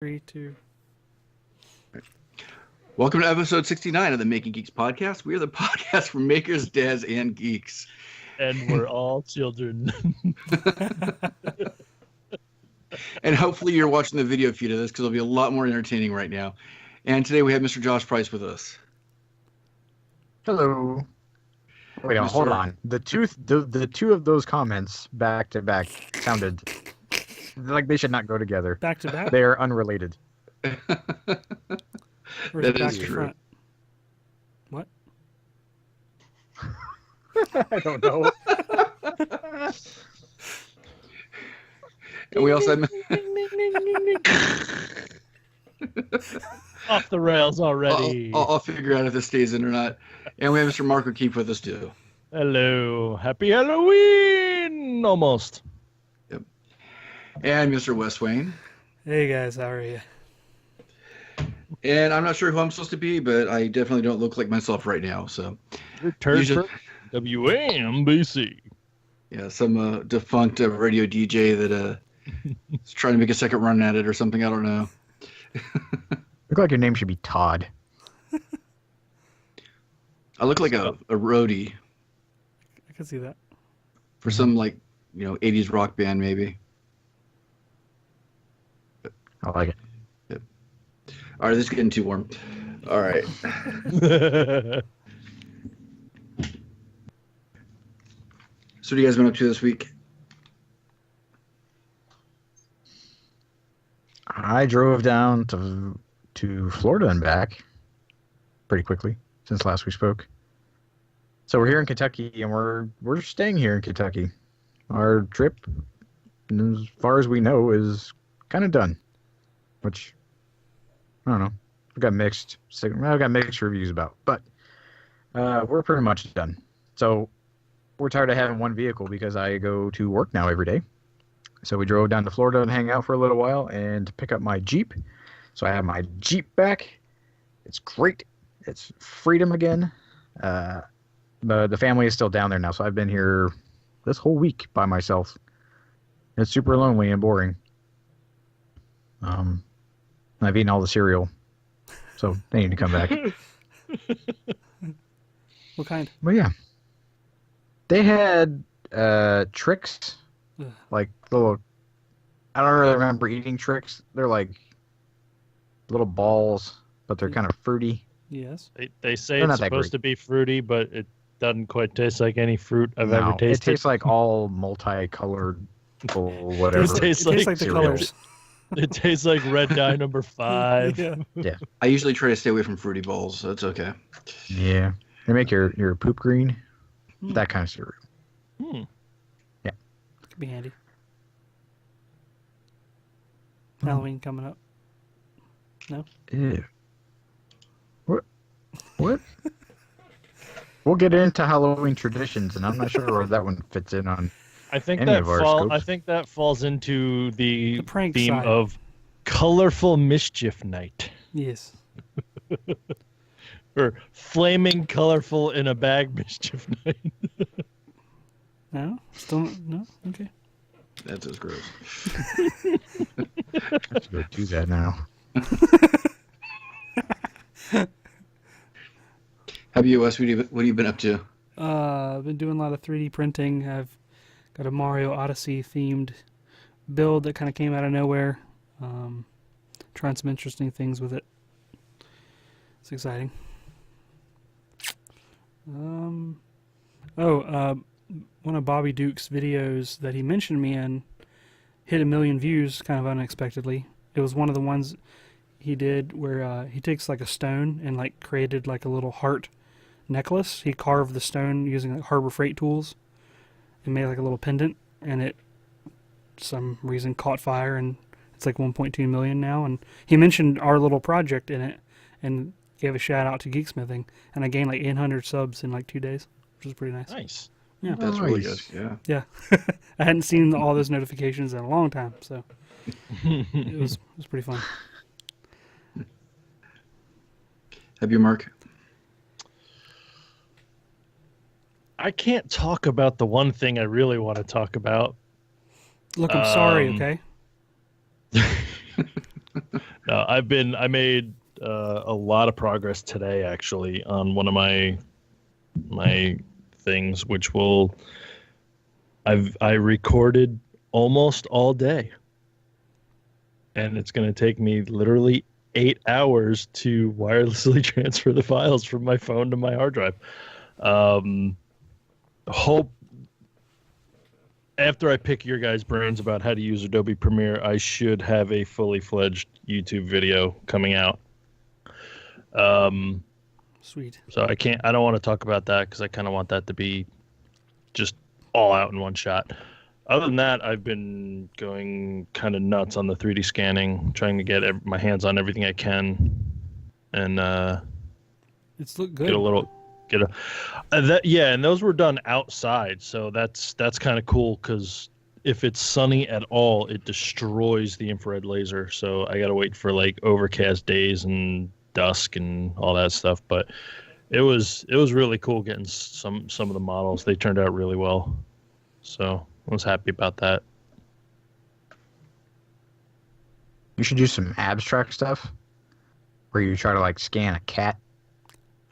3, 2. Welcome to episode 69 of the Making Geeks podcast. We are the podcast for makers, dads, and geeks. And we're all children. And hopefully you're watching the video feed of this because it'll be a lot more entertaining right now. And today we have Mr. Josh Price with us. Hello. Wait, hold on. The two of those comments back to back sounded like they should not go together. Back to back? They are unrelated. Or is That it back is to true. front? What? I don't know. And we also have Off the rails already. I'll figure out if this stays in or not. And we have Mr. Mark O'Keefe with us too. Hello. Happy Halloween! Almost. And Mr. Wes Wayne. Hey guys, how are you? And I'm not sure who I'm supposed to be, but I definitely don't look like myself right now. So, Return Usually- for WAMBC. yeah, some defunct radio DJ that is trying to make a second run at it or something. I don't know. Look like your name should be Todd. I look like a roadie I can see that. for some 80s rock band maybe. I like it. All right, this is getting too warm. All right. So what have you guys been up to this week? I drove down to Florida and back pretty quickly since last we spoke. So we're here in Kentucky, and we're staying here in Kentucky. Our trip, as far as we know, is kind of done. Which I don't know. I got mixed reviews about, but we're pretty much done. So we're tired of having one vehicle because I go to work now every day. So we drove down to Florida and hang out for a little while and pick up my Jeep. So I have my Jeep back. It's great. It's freedom again. The family is still down there now, so I've been here this whole week by myself. It's super lonely and boring. I've eaten all the cereal, so they need to come back. What kind? But yeah, they had tricks, Ugh. like little. I don't really remember eating tricks. They're like little balls, but they're kind of fruity. Yes. They say They're it's not that supposed to be fruity, but it doesn't quite taste like any fruit I've ever It tasted. tastes like all multicolored, or whatever. It tastes like like the cereal. colors. It tastes like red dye number 5. Yeah. I usually try to stay away from fruity bowls, so it's okay. Yeah, they make your poop green. Hmm. That kind of cereal. Hmm. Could be handy. Halloween coming up. No? Ew. What? We'll get into Halloween traditions, and I'm not sure where that one fits in on. I think Any that of our scopes. falls into the The prank theme side. of colorful mischief night. Yes. Or flaming colorful in a bag mischief night. No? Still no? Okay. That's just gross. Let's go do that now. How about you, Wes? What have you been up to? I've been doing a lot of 3D printing. I've got a Mario Odyssey themed build that kind of came out of nowhere. Trying some interesting things with it. It's exciting. One of Bobby Duke's videos that he mentioned me in hit 1 million views kind of unexpectedly. It was one of the ones he did where he takes like a stone and like created like a little heart necklace. He carved the stone using like Harbor Freight tools and made like a little pendant, and it some reason caught fire, and it's like 1.2 million now. And he mentioned our little project in it and gave a shout out to Geeksmithing, and I gained like 800 subs in like 2 days, which is pretty nice. Nice. Yeah. That's really good. Nice. Yeah. Yeah. I hadn't seen all those notifications in a long time, so it was pretty fun. Have you, Mark? I can't talk about the one thing I really want to talk about. Look, I'm sorry, Um, okay? No, I made a lot of progress today actually on one of my things, which I recorded almost all day, and it's going to take me literally 8 hours to wirelessly transfer the files from my phone to my hard drive. Hope after I pick your guys' brains about how to use Adobe Premiere, I should have a fully fledged YouTube video coming out. Sweet. So I don't want to talk about that because I kind of want that to be just all out in one shot. Other than that, I've been going kind of nuts on the 3D scanning, trying to get my hands on everything I can, and It's looked good. and those were done outside, so that's kind of cool because if it's sunny at all, it destroys the infrared laser. So I gotta wait for like overcast days and dusk and all that stuff. But it was really cool getting some of the models. They turned out really well, so I was happy about that. You should do some abstract stuff where you try to like scan a cat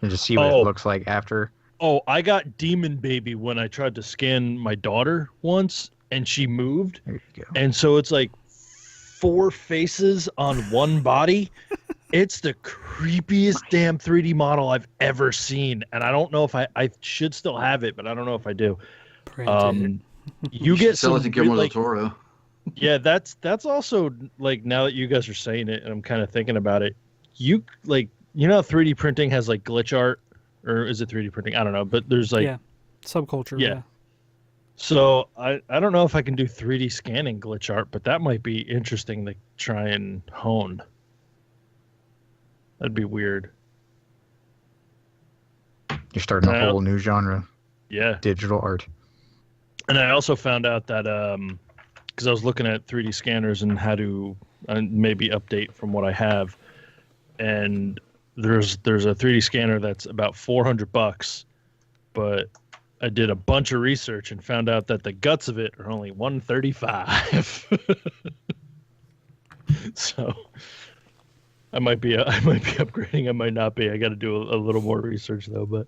and just see what it looks like after. Oh, I got Demon Baby when I tried to scan my daughter once, and she moved. There you go. And so it's like 4 faces on one body. It's the creepiest damn 3D model I've ever seen. And I don't know if I should still have it, but I don't know if I do. You get sell some it to Guillermo del like, Toro. yeah, that's also like, now that you guys are saying it and I'm kind of thinking about it, you know, 3D printing has like glitch art, or is it 3D printing? I don't know, but there's like subculture. Yeah. So I don't know if I can do 3D scanning glitch art, but that might be interesting to try and hone. That'd be weird. You're starting a whole new genre. Yeah. Digital art. And I also found out that because I was looking at 3D scanners and how to maybe update from what I have, and there's a 3D scanner that's about $400, but I did a bunch of research and found out that the guts of it are only $135. So I might be upgrading. I might not be. I got to do a little more research though, but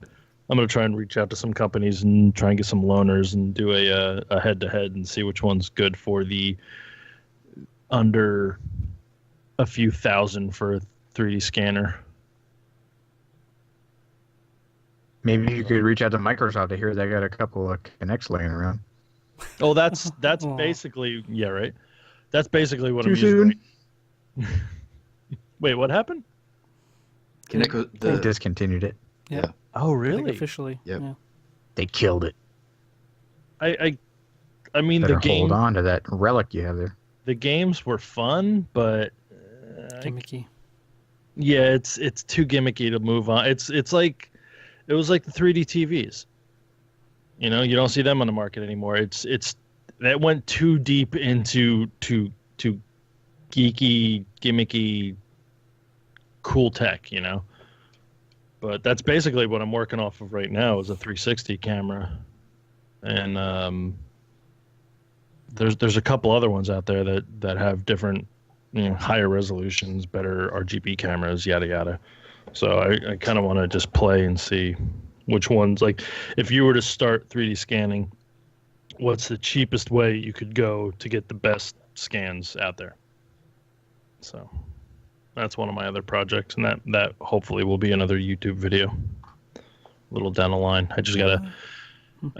I'm gonna try and reach out to some companies and try and get some loaners and do a head-to-head and see which one's good for the under a few thousand for a 3D scanner. Maybe you could reach out to Microsoft. I hear they got a couple of Kinects laying around. Oh, that's basically, yeah, right. That's basically what Too I'm soon? using. Wait, what happened? They discontinued it. Yeah. Oh, I really? think officially. Yep. Yeah. They killed it. I mean, Better the game. hold on to that relic you have there. The games were fun, but Gimmicky. yeah, it's too gimmicky to move on. It's like it was like the 3D TVs. You know, you don't see them on the market anymore. It's that went too deep into to geeky, gimmicky, cool tech. You know, but that's basically what I'm working off of right now is a 360 camera, and there's a couple other ones out there that have different, you know, higher resolutions, better RGB cameras, yada yada. So I kind of want to just play and see which ones, like if you were to start 3D scanning, what's the cheapest way you could go to get the best scans out there. So that's one of my other projects, and that hopefully will be another YouTube video a little down the line. I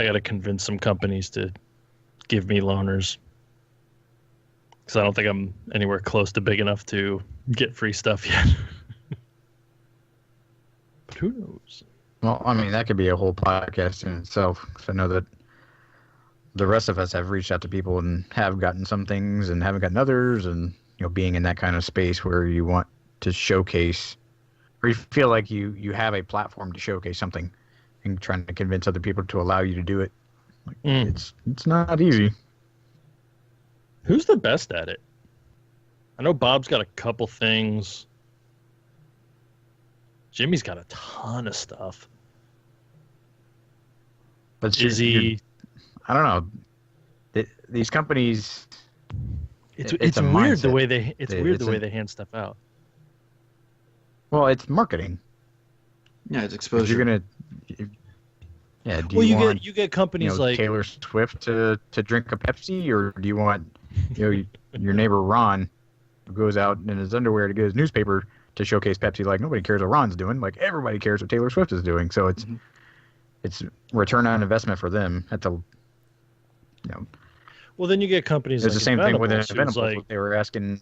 gotta convince some companies to give me loaners, because I don't think I'm anywhere close to big enough to get free stuff yet. But who knows? Well, I mean, that could be a whole podcast in itself. 'Cause I know that the rest of us have reached out to people and have gotten some things and haven't gotten others, and you know, being in that kind of space where you want to showcase, or you feel like you have a platform to showcase something, and trying to convince other people to allow you to do it. Like, it's not easy. Who's the best at it? I know Bob's got a couple things. Jimmy's got a ton of stuff. But Is he? I don't know. These companies, It's It's a weird the mindset. way they It's the way a- they hand stuff out. Well, it's marketing. Yeah, it's If exposure. you're gonna, if- yeah. Do Well, you want you get companies like Taylor Swift to drink a Pepsi, or do you want your neighbor Ron, who goes out in his underwear to get his newspaper to showcase Pepsi? Like nobody cares what Ron's doing. Like everybody cares what Taylor Swift is doing. So Mhm. it's return on investment for them. That's a well, then you get companies It's like the same thing with Inventables, who's Inventables. like, They were asking.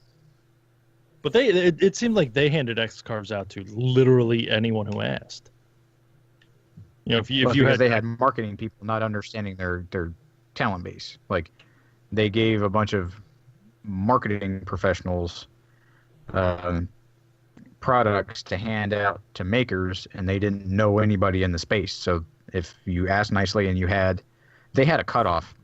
but it seemed like they handed X cards out to literally anyone who asked. You know, if you Because they had marketing people not understanding their talent base. Like they gave a bunch of marketing professionals products to hand out to makers, and they didn't know anybody in the space. So if you asked nicely and they had a cutoff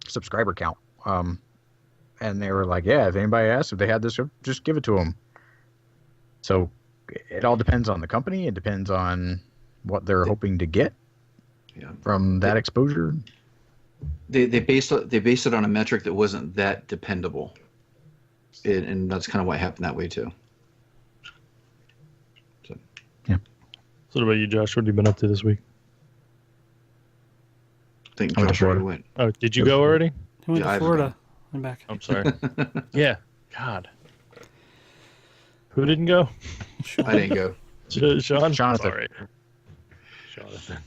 subscriber count, and they were like, yeah, if anybody asks if they had this, just give it to them. So it all depends on the company. It depends on what they're hoping to get from that exposure. They based it on a metric that wasn't that dependable, and that's kind of why it happened that way too. So what about you, Josh? What have you been up to this week? I think I went to Josh already Florida. went. Oh, did you go already? He went Yeah, I to haven't Florida and back. I'm sorry. Yeah. God. Who didn't go? I didn't go. Sean? Jonathan. Sorry. Jonathan.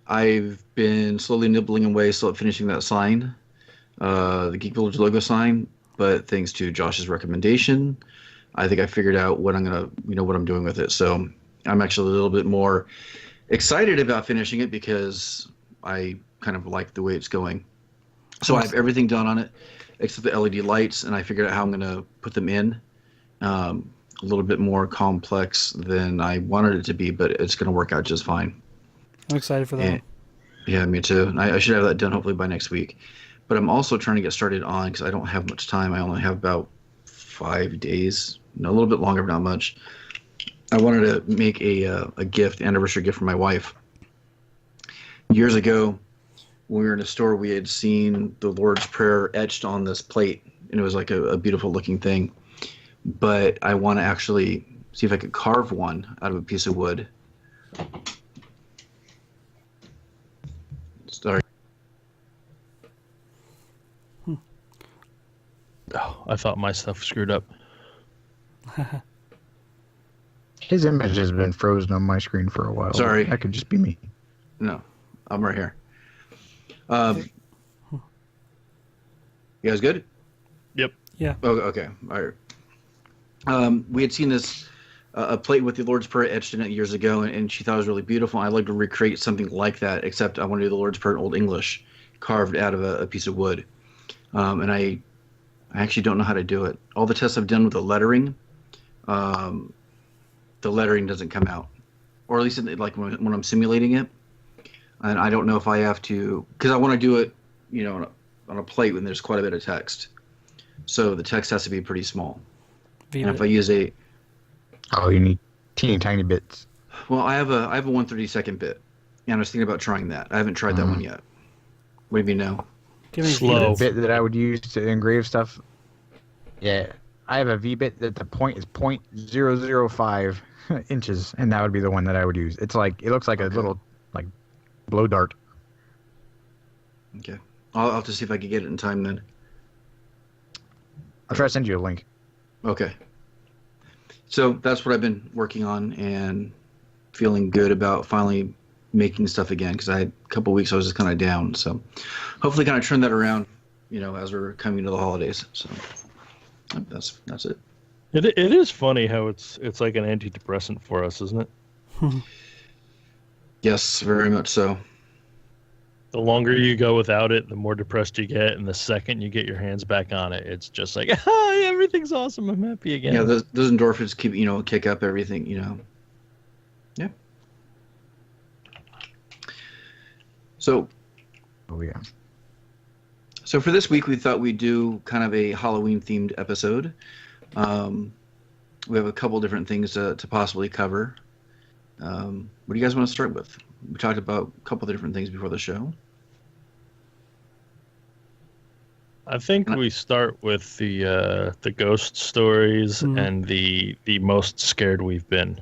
I've been slowly nibbling away, still finishing that sign, the Geek Village logo sign. But thanks to Josh's recommendation, I think I figured out what I'm what I'm doing with it. So I'm actually a little bit more excited about finishing it because I kind of like the way it's going. So I have everything done on it except the LED lights, and I figured out how I'm going to put them in. A little bit more complex than I wanted it to be, but it's going to work out just fine. I'm excited for that. And, yeah, me too. I should have that done hopefully by next week. But I'm also trying to get started on, because I don't have much time. I only have about 5 days, a little bit longer, but not much. I wanted to make a anniversary gift for my wife. Years ago, when we were in a store, we had seen the Lord's Prayer etched on this plate, and it was like a beautiful looking thing. But I want to actually see if I could carve one out of a piece of wood. Sorry. Oh, I thought my stuff screwed up. His image has been frozen on my screen for a while. Sorry. That could just be me. No, I'm right here. You guys good? Yep. Yeah. Oh, okay. All right. We had seen this a plate with the Lord's Prayer etched in it years ago, and she thought it was really beautiful. I'd like to recreate something like that, except I want to do the Lord's Prayer in Old English, carved out of a piece of wood. And I actually don't know how to do it. All the tests I've done with the lettering doesn't come out, or at least like when I'm simulating it. And I don't know if I have to, because I want to do it, on a plate when there's quite a bit of text. So the text has to be pretty small. And if I use you need teeny tiny bits. well, I have a 1/32 bit, and I was thinking about trying that. I haven't tried that one yet. What do you know? Give me Slow. The bit that I would use to engrave stuff. Yeah, I have a V bit that the point is 0.005 inches, and that would be the one that I would use. It looks like a little blow dart. Okay, I'll have to see if I can get it in time then. I'll try to send you a link. Okay. So that's what I've been working on and feeling good about finally making stuff again, because I had a couple weeks I was just kind of down. So hopefully kind of turn that around, as we're coming to the holidays. So that's it. It is funny how it's like an antidepressant for us, isn't it? Yes, very much so. The longer you go without it, the more depressed you get, and the second you get your hands back on it, it's just like, hi, everything's awesome. I'm happy again. Yeah, those endorphins keep kick up everything. Yeah. So Oh yeah. So for this week, we thought we'd do kind of a Halloween-themed episode. We have a couple different things to possibly cover. What do you guys want to start with? We talked about a couple of different things before the show. I think we start with the ghost stories and the most scared we've been.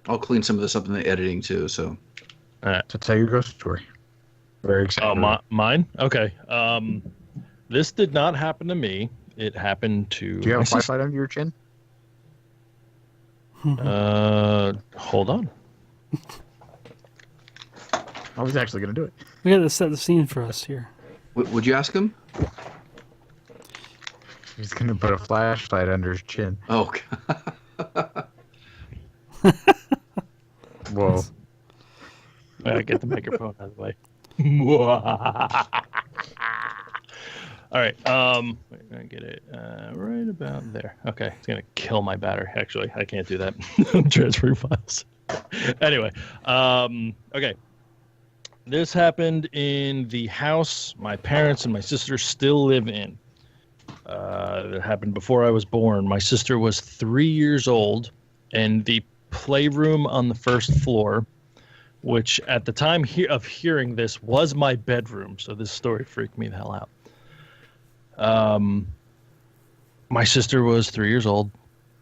I'll clean some of this up in the editing too. So, To tell your ghost story. Very excited. Mine? Okay. This did not happen to me. It happened to. Do you have a flashlight under your chin? Hold on. I was actually going to do it. We got to set the scene for us here. would you ask him? He's going to put a flashlight under his chin. Oh, Whoa. I gotta get the microphone out of the way. All right. I'm gonna get it right about there. Okay, it's gonna kill my battery. Actually, I can't do that. Transferring files. Anyway, okay. This happened in the house my parents and my sister still live in. It happened before I was born. My sister was 3 years old, and the playroom on the first floor, which at the time of hearing this was my bedroom, so this story freaked me the hell out. My sister was 3 years old,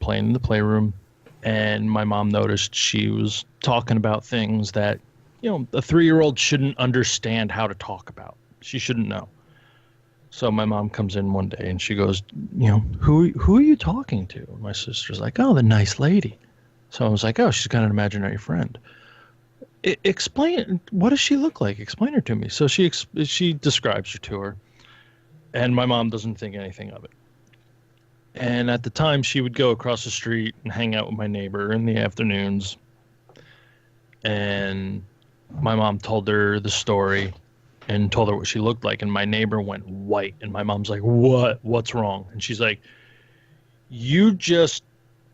playing in the playroom, and my mom noticed she was talking about things that, a 3-year-old shouldn't understand how to talk about. She shouldn't know. So my mom comes in one day and she goes, who are you talking to? And my sister's like, oh, the nice lady. So I was like, oh, she's got an imaginary friend. Explain, what does she look like? Explain her to me. So she describes her to her, and my mom doesn't think anything of it. And at the time, she would go across the street and hang out with my neighbor in the afternoons. And my mom told her the story and told her what she looked like. And my neighbor went white. And my mom's like, what? What's wrong? And she's like, you just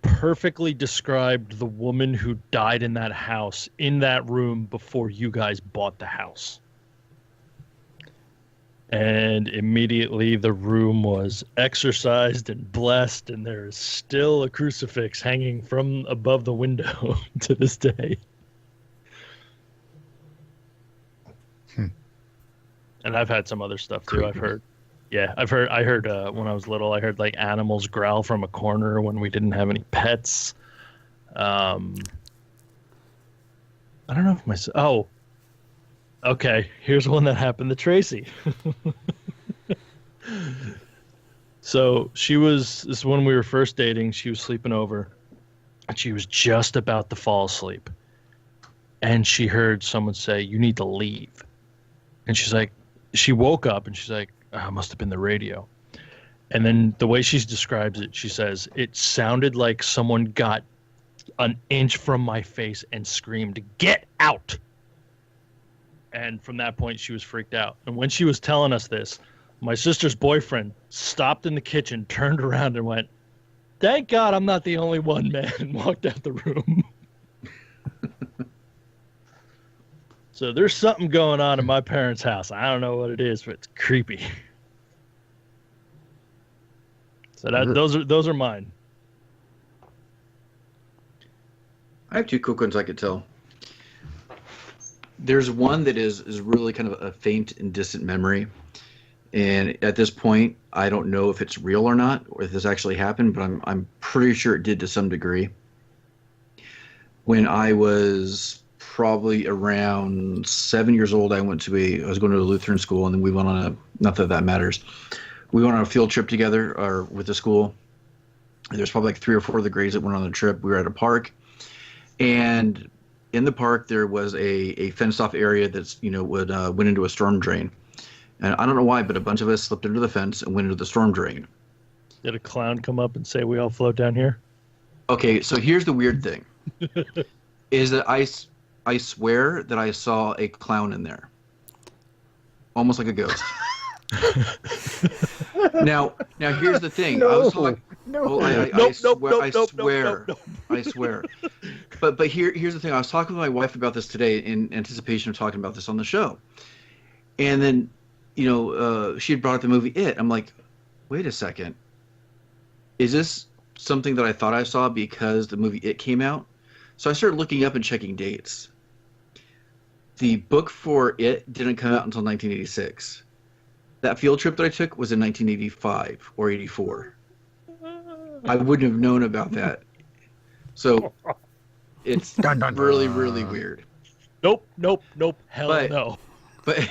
perfectly described the woman who died in that house, in that room, before you guys bought the house. And immediately the room was exorcised and blessed, and there is still a crucifix hanging from above the window to this day. And I've had some other stuff too. I heard when I was little, I heard like animals growl from a corner when we didn't have any pets. I don't know if okay, here's one that happened to Tracy. So this is when we were first dating. She was sleeping over, and she was just about to fall asleep. And she heard someone say, you need to leave. And she woke up and she's like, it must have been the radio. And then the way she describes it, she says, it sounded like someone got an inch from my face and screamed, get out. And from that point, she was freaked out. And when she was telling us this, my sister's boyfriend stopped in the kitchen, turned around and went, thank God I'm not the only one, man, and walked out the room. So there's something going on in my parents' house. I don't know what it is, but it's creepy. So those are mine. I have two quick ones I could tell. There's one that is really kind of a faint and distant memory. And at this point, I don't know if it's real or not, or if this actually happened, but I'm pretty sure it did to some degree. When I was probably around 7 years old, I was going to a Lutheran school, and then we went on not that that matters. We went on a field trip together with the school. There's probably like 3 or 4 of the grades that went on the trip. We were at a park, and in the park there was a fenced off area that's went into a storm drain. And I don't know why, but a bunch of us slipped under the fence and went into the storm drain. Did a clown come up and say, we all float down here? Okay, so here's the weird thing. Is that I swear that I saw a clown in there. Almost like a ghost. Now here's the thing. I swear. But here's the thing. I was talking with my wife about this today in anticipation of talking about this on the show. And then, she had brought up the movie It. I'm like, wait a second. Is this something that I thought I saw because the movie It came out? So I started looking up and checking dates. The book for it didn't come out until 1986. That field trip that I took was in 1985 or 84. I wouldn't have known about that. So it's Dun, dun, really, dun. really weird. Nope. Hell But- no. But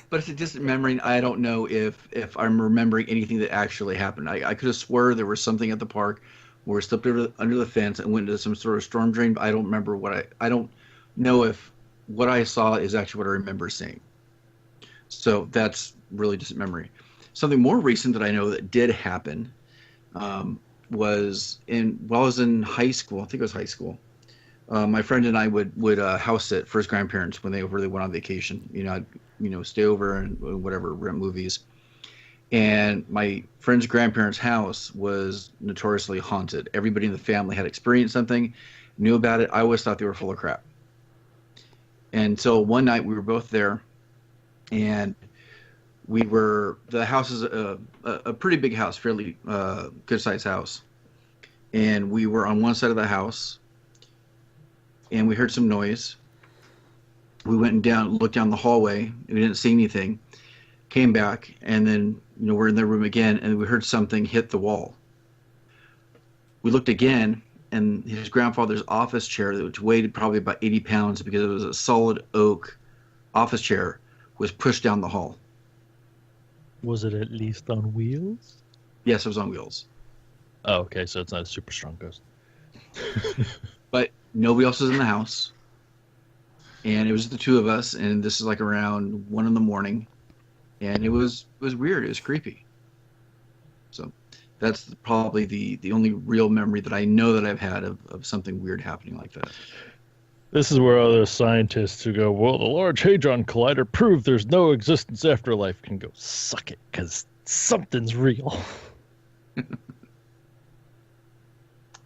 but it's a distant memory. And I don't know if I'm remembering anything that actually happened. I could have swore there was something at the park where it slipped under the fence and went into some sort of storm drain. But I don't remember I don't know if what I saw is actually what I remember seeing. So that's really distant memory. Something more recent that I know that did happen was while I was in high school. I think it was high school. My friend and I would house sit for his grandparents when they really went on vacation. I'd stay over and whatever, rent movies. And my friend's grandparents' house was notoriously haunted. Everybody in the family had experienced something, knew about it. I always thought they were full of crap. And so one night we were both there, and the house is a pretty big house, fairly good sized house. And we were on one side of the house, and we heard some noise. We went and looked down the hallway, and we didn't see anything. Came back, and then we're in the room again, and we heard something hit the wall. We looked again, and his grandfather's office chair, which weighed probably about 80 pounds because it was a solid oak office chair, was pushed down the hall. Was it at least on wheels? Yes, it was on wheels. Oh, okay, so it's not a super strong ghost. But nobody else was in the house. And it was the two of us, and this is like around 1 a.m. And it was weird. It was creepy. So that's probably the only real memory that I know that I've had of something weird happening like that. This is where other scientists who go, well, the Large Hadron Collider proved there's no existence after life can go, suck it, because something's real.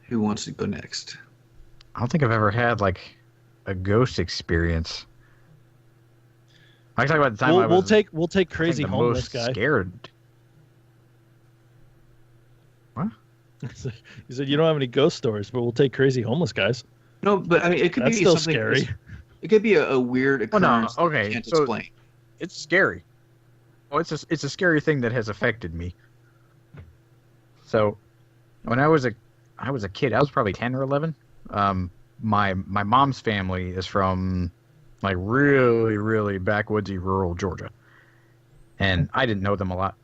Who wants to go next? I don't think I've ever had like a ghost experience. I can talk about the time I was We'll take crazy the homeless most guy. scared. What? He said, you don't have any ghost stories, but we'll take crazy homeless guys. No, but I mean, it could That's be still something scary. It could be a weird Oh, no, occurrence that okay, you can't so- explain. It's scary. Oh, it's a scary thing that has affected me. So, when I was a kid, I was probably 10 or 11. My mom's family is from like really, really backwoodsy rural Georgia, and I didn't know them a lot.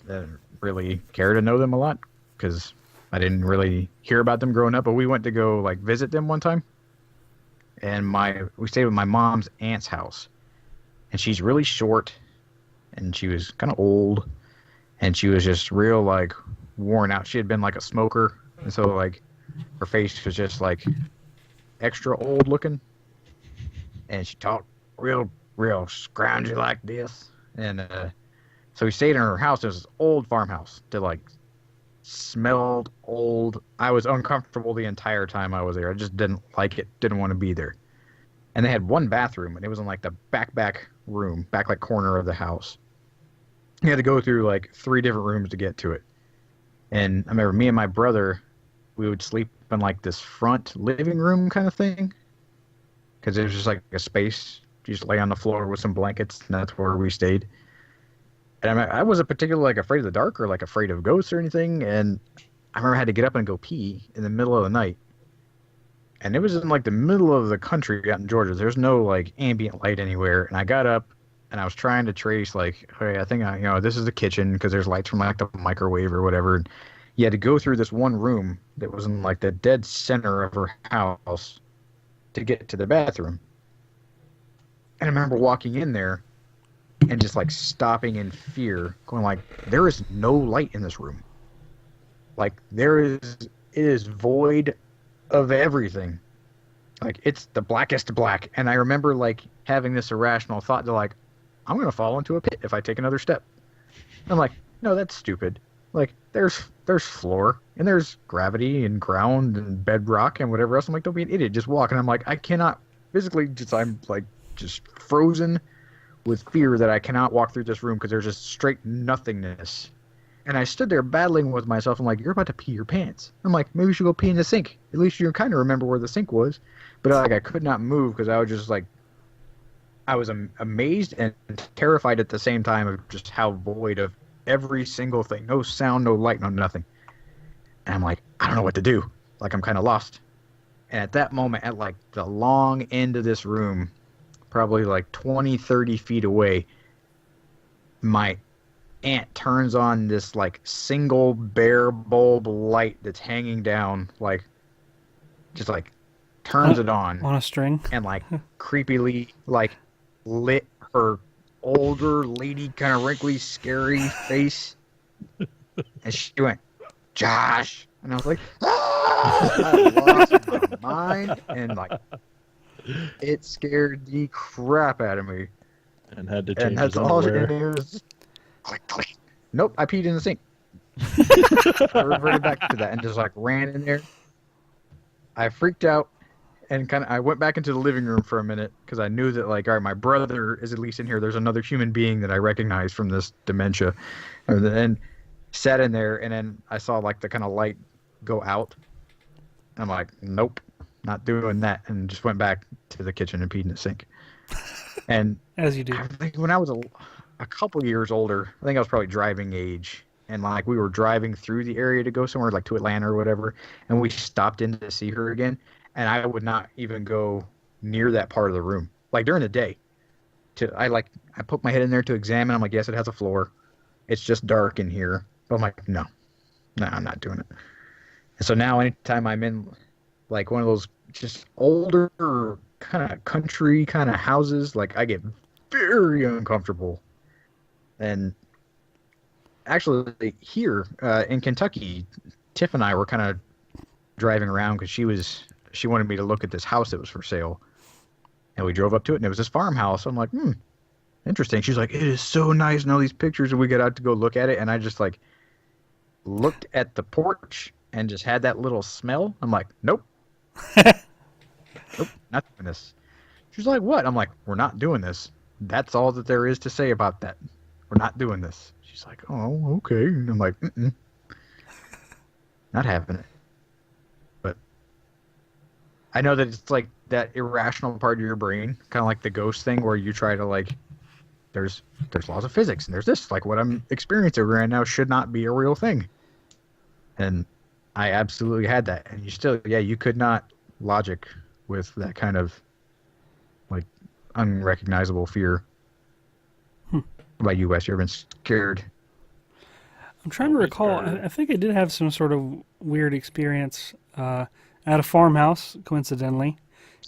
I didn't really care to know them a lot because I didn't really hear about them growing up. But we went to go like visit them one time, and we stayed with my mom's aunt's house, and she's really short, and she was kind of old, and she was just real like worn out. She had been like a smoker, and so like her face was just like extra old looking, and she talked real scroungy like this. And so we stayed in her house. It was this old farmhouse that like smelled old. I was uncomfortable the entire time I was there. I just didn't like it, didn't want to be there. And they had one bathroom, and it was in like the back room, back like corner of the house. You had to go through like 3 different rooms to get to it. And I remember me and my brother, we would sleep in like this front living room kind of thing, because it was just like a space. You just lay on the floor with some blankets, and that's where we stayed. And I wasn't particularly like afraid of the dark or like afraid of ghosts or anything. And I remember I had to get up and go pee in the middle of the night. And it was in like the middle of the country out in Georgia. There's no like ambient light anywhere. And I got up and I was trying to trace like, okay, I think this is the kitchen because there's lights from like the microwave or whatever. And you had to go through this one room that was in like the dead center of her house to get to the bathroom. And I remember walking in there and just like stopping in fear, going like, there is no light in this room. Like it is void of everything. Like it's the blackest black. And I remember like having this irrational thought to like, I'm going to fall into a pit if I take another step. And I'm like, no, that's stupid. Like there's floor and there's gravity and ground and bedrock and whatever else. I'm like, don't be an idiot. Just walk. And I'm like, I cannot physically I'm like just frozen with fear that I cannot walk through this room because there's just straight nothingness. And I stood there battling with myself. I'm like, you're about to pee your pants. I'm like, maybe you should go pee in the sink. At least you kind of remember where the sink was. But like, I could not move because I was just like I was amazed and terrified at the same time of just how void of every single thing. No sound, no light, no nothing. And I'm like, I don't know what to do. Like, I'm kind of lost. And at that moment, at like the long end of this room, probably like 20, 30 feet away, my aunt turns on this like single bare bulb light that's hanging down, like just like turns it on a string. and like creepily like lit her older lady kind of wrinkly scary face, and she went, Josh, and I was like, ah! I lost my mind, and like it scared the crap out of me. And had to change And that's his all underwear. it was. Click, click. Nope, I peed in the sink. I reverted back to that and just like ran in there. I freaked out and I went back into the living room for a minute because I knew that like, all right, my brother is at least in here. There's another human being that I recognize from this dementia. And then sat in there, and then I saw like the kind of light go out. I'm like, nope, not doing that, and just went back to the kitchen and peed in the sink. And As you do. I think when I was a couple years older, I think I was probably driving age, and like we were driving through the area to go somewhere like to Atlanta or whatever, and we stopped in to see her again, and I would not even go near that part of the room. Like during the day, I poke my head in there to examine. I'm like, yes, it has a floor. It's just dark in here. But I'm like, no, I'm not doing it. And so now anytime I'm in like one of those just older kind of country kind of houses, like I get very uncomfortable. And actually here in Kentucky, Tiff and I were kind of driving around because she wanted me to look at this house that was for sale. And we drove up to it, and it was this farmhouse. I'm like, interesting. She's like, it is so nice and all these pictures, and we got out to go look at it, and I just like looked at the porch and just had that little smell. I'm like, nope. Nope, not doing this. She's like, what? I'm like, we're not doing this. That's all that there is to say about that. We're not doing this. She's like, oh, okay. And I'm like, not having it. But I know that it's like that irrational part of your brain, kind of like the ghost thing, where you try to like, there's laws of physics, and there's this, like what I'm experiencing right now should not be a real thing. And I absolutely had that. And you could not logic with that kind of like unrecognizable fear. What about you, Wes? You ever been scared? I'm trying to recall. I think I did have some sort of weird experience at a farmhouse, coincidentally,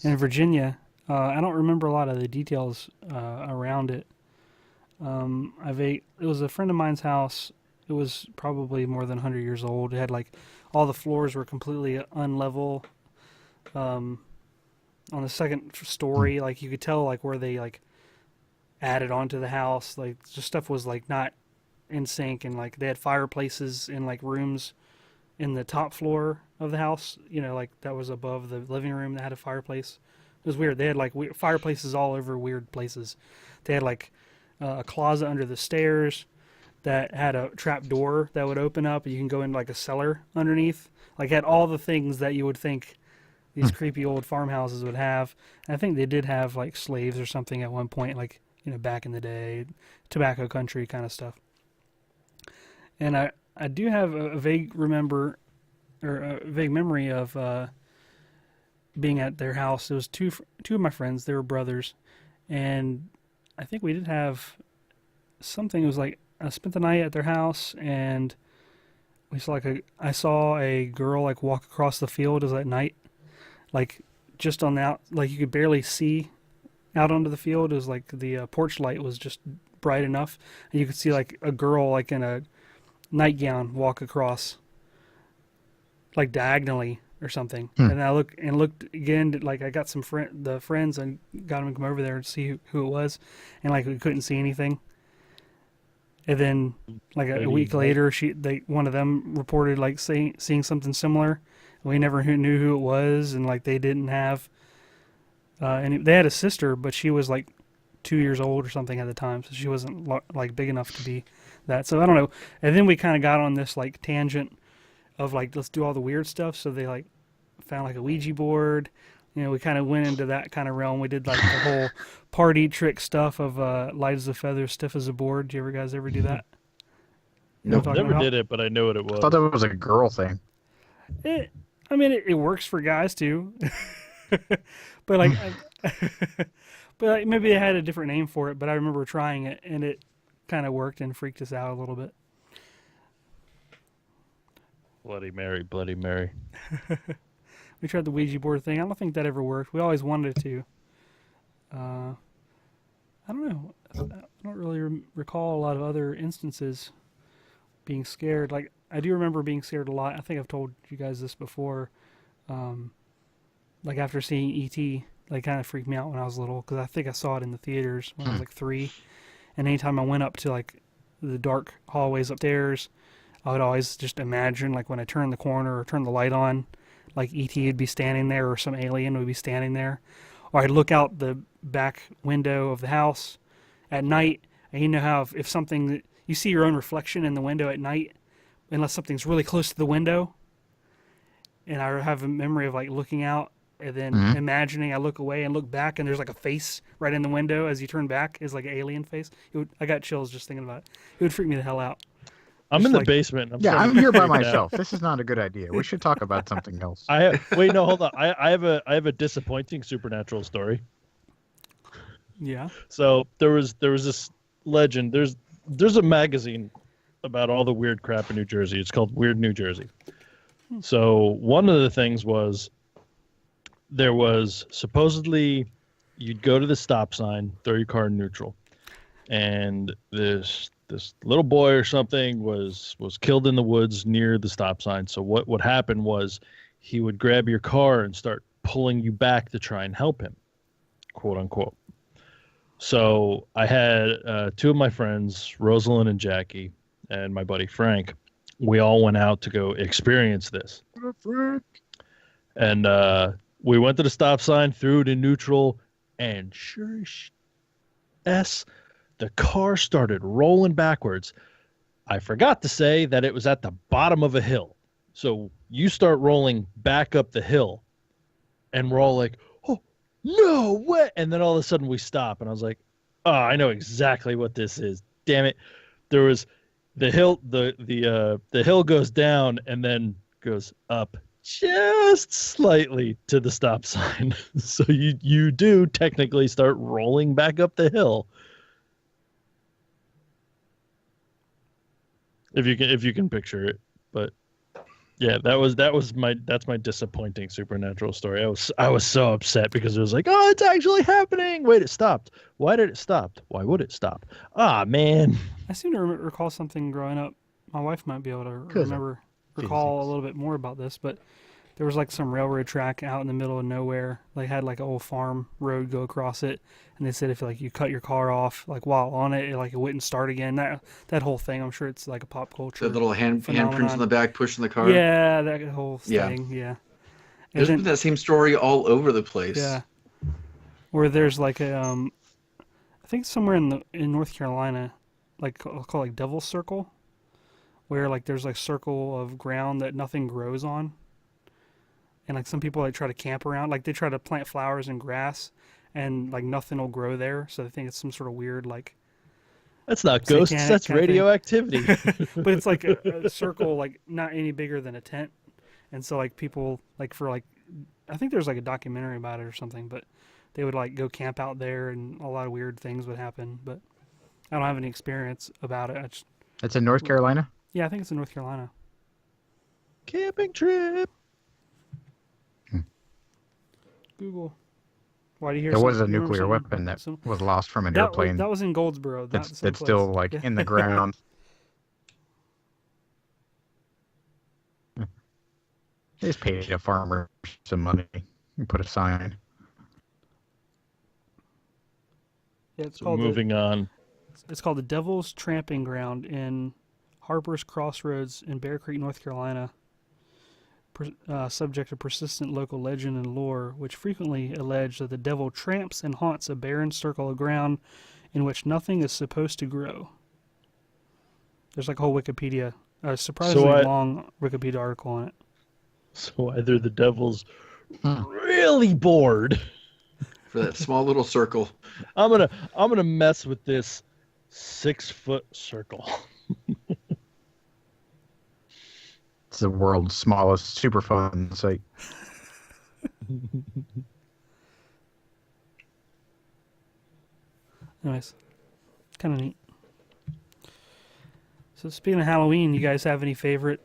in Virginia. I don't remember a lot of the details around it. It was a friend of mine's house. It was probably more than 100 years old. It had like all the floors were completely unlevel. On the second story, like you could tell like where they like added onto the house, like just stuff was like not in sync, and like they had fireplaces in like rooms in the top floor of the house, like that was above the living room that had a fireplace. It was weird. They had like fireplaces all over weird places. They had like a closet under the stairs that had a trap door that would open up, and you can go into like a cellar underneath. Like had all the things that you would think these creepy old farmhouses would have. And I think they did have like slaves or something at one point, like back in the day, tobacco country kind of stuff. And I do have a vague memory of being at their house. It was two of my friends. They were brothers, and I think we did have something. It was like I spent the night at their house, and I saw a girl like walk across the field. It was at night, like just on the out, like you could barely see out onto the field. It was like the porch light was just bright enough, and you could see like a girl like in a nightgown walk across, like diagonally or something. And I looked again. Like I got some friends and got them to come over there and see who it was, and like we couldn't see anything. And then like a week later, one of them reported like seeing something similar. We never knew who it was, and like they didn't have. And they had a sister, but she was like 2 years old or something at the time, so she wasn't like big enough to be that. So I don't know. And then we kind of got on this like tangent of like let's do all the weird stuff. So they like found like a Ouija board, we kind of went into that kind of realm. We did like the whole party trick stuff of light as a feather, stiff as a board. Do you ever guys ever do that? You know what I'm talking Never about? did it, but I know what it I thought was. that was a girl thing. I mean, it works for guys too. But like, but like, maybe they had a different name for it. But I remember trying it, and it kind of worked and freaked us out a little bit. Bloody Mary, Bloody Mary. We tried the Ouija board thing. I don't think that ever worked. We always wanted it to. I don't know. I don't really recall a lot of other instances being scared. Like, I do remember being scared a lot. I think I've told you guys this before. Like after seeing E.T., like kind of freaked me out when I was little because I think I saw it in the theaters when I was like 3. And anytime I went up to like the dark hallways upstairs, I would always just imagine like when I turned the corner or turned the light on, like E.T. would be standing there or some alien would be standing there. Or I'd look out the back window of the house at night, and you know how if something, you see your own reflection in the window at night, unless something's really close to the window. And I have a memory of like looking out and then imagining I look away and look back and there's like a face right in the window as you turn back is like an alien face. I got chills just thinking about it. It would freak me the hell out. I'm Just in the like- basement. Yeah, trying I'm to here by figure it out. myself. This is not a good idea. We should talk about something else. Wait, no, hold on. I have a disappointing supernatural story. Yeah. So there was this legend. There's a magazine about all the weird crap in New Jersey. It's called Weird New Jersey. So one of the things was there was supposedly you'd go to the stop sign, throw your car in neutral, and this little boy or something was killed in the woods near the stop sign. So what happened was he would grab your car and start pulling you back to try and help him, quote unquote. So I had 2 of my friends, Rosalind and Jackie, and my buddy Frank. We all went out to go experience this. And we went to the stop sign, threw it in neutral, and sure as the car started rolling backwards. I forgot to say that it was at the bottom of a hill. So you start rolling back up the hill, and we're all like, oh, no way. And then all of a sudden we stop, and I was like, oh, I know exactly what this is. Damn it. There was the hill, the hill goes down and then goes up just slightly to the stop sign. So you do technically start rolling back up the hill. If you can picture it. But yeah, that's my disappointing supernatural story. I was so upset because it was like, oh, it's actually happening. Wait, it stopped. Why did it stop? Why would it stop? Ah, man. I seem to recall something growing up. My wife might be able to recall a little bit more about this, but there was like some railroad track out in the middle of nowhere. They had like an old farm road go across it, and they said if like you cut your car off like while on it, it wouldn't start again. That whole thing, I'm sure it's like a pop culture. The little handprints phenomenon. on the back pushing the car. Yeah, that whole Yeah. thing. Yeah. And There's then- been that same story all over the place. Yeah. Where there's like a, I think somewhere in North Carolina, like called like Devil's Circle, where like there's like circle of ground that nothing grows on, and like some people like try to camp around, like they try to plant flowers and grass, and like nothing will grow there, so they think it's some sort of weird like. That's not ghosts, Satanic that's kind of thing. radioactivity. But it's like a circle, like not any bigger than a tent, and so like people like for like, I think there's like a documentary about it or something, but they would like go camp out there, and a lot of weird things would happen. But I don't have any experience about it. It's in North Carolina? Yeah, I think it's in North Carolina. Camping trip. Google. Why do you hear? There was a something- you remember nuclear something? weapon that Some- was lost from an that, airplane that was in Goldsboro. Not the that's same still place. like Yeah. in the ground. They just paid a farmer some money and put a sign. Yeah, it's So called moving on. It's called the Devil's Tramping Ground in Harper's Crossroads in Bear Creek, North Carolina. Subject to persistent local legend and lore, which frequently allege that the devil tramps and haunts a barren circle of ground in which nothing is supposed to grow. There's like a whole surprisingly long Wikipedia article on it. So either the devil's really bored. For that small little circle. I'm gonna mess with this 6-foot circle. It's the world's smallest super fun site. Nice. Kind of neat. So speaking of Halloween, you guys have any favorite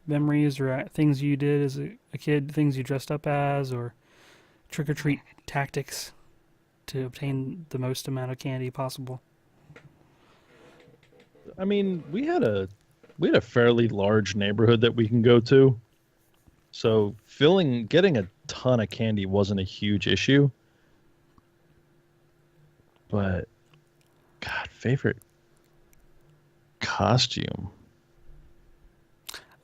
memories or things you did as a kid, things you dressed up as, or trick-or-treat tactics to obtain the most amount of candy possible? I mean, we had a fairly large neighborhood that we can go to, so getting a ton of candy wasn't a huge issue. But, God, favorite costume.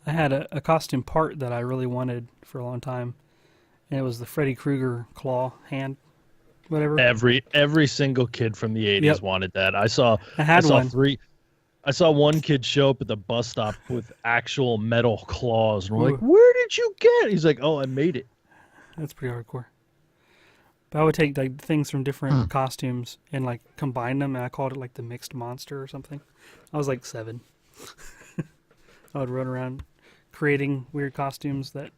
I had a costume part that I really wanted for a long time, and it was the Freddy Krueger claw hand, whatever. Every single kid from the 80s Yep. wanted that. I had one. I saw one kid show up at the bus stop with actual metal claws, and we're like, Ooh. "Where did you get it?" He's like, "Oh, I made it." That's pretty hardcore. But I would take like things from different costumes and like combine them, and I called it like the mixed monster or something. I was like 7. I would run around creating weird costumes that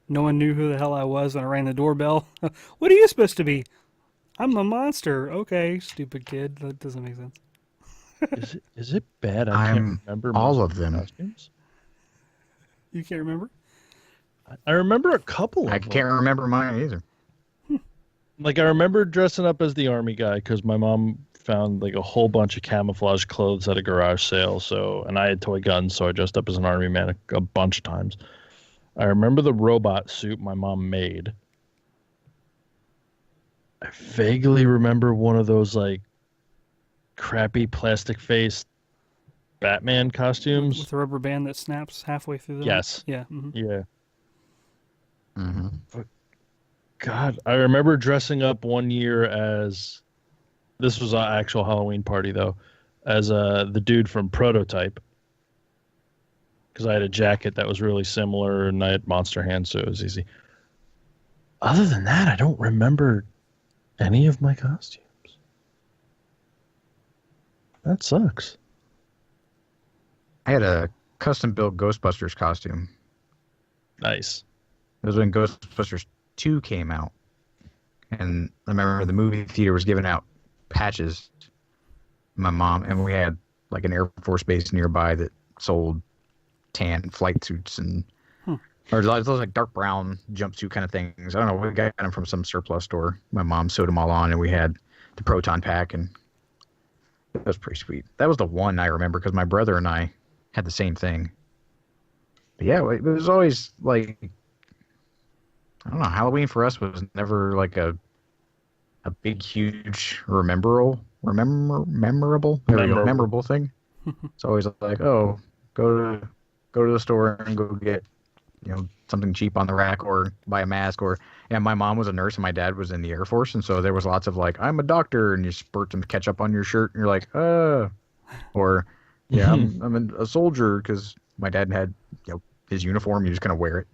no one knew who the hell I was when I rang the doorbell. What are you supposed to be? I'm a monster. Okay, stupid kid. That doesn't make sense. Is it bad? I can't remember all most of them. costumes. You can't remember? I remember a couple of I them. can't remember mine either. Like, I remember dressing up as the army guy because my mom found like a whole bunch of camouflage clothes at a garage sale. And I had toy guns, so I dressed up as an army man a bunch of times. I remember the robot suit my mom made. I vaguely remember one of those like crappy plastic face Batman costumes. With a rubber band that snaps halfway through the Yes. Yeah. Mm-hmm. Yeah. Mm-hmm. God, I remember dressing up one year as, this was an actual Halloween party though, as the dude from Prototype. Because I had a jacket that was really similar and I had monster hands, so it was easy. Other than that, I don't remember any of my costumes. That sucks. I had a custom-built Ghostbusters costume. Nice. It was when Ghostbusters 2 came out. And I remember the movie theater was giving out patches. My mom, and we had like an Air Force base nearby that sold tan flight suits and or those like dark brown jumpsuit kind of things. I don't know. We got them from some surplus store. My mom sewed them all on, and we had the proton pack, and it was pretty sweet. That was the one I remember because my brother and I had the same thing. But yeah, it was always like, I don't know. Halloween for us was never like a big, huge memorable thing. It's always like, oh, go to the store and go get something cheap on the rack or buy a mask. Or my mom was a nurse and my dad was in the Air Force, and so there was lots of like, I'm a doctor, and you spurt some ketchup on your shirt and you're like, or yeah, I'm a soldier because my dad had his uniform. You just kind of wear it,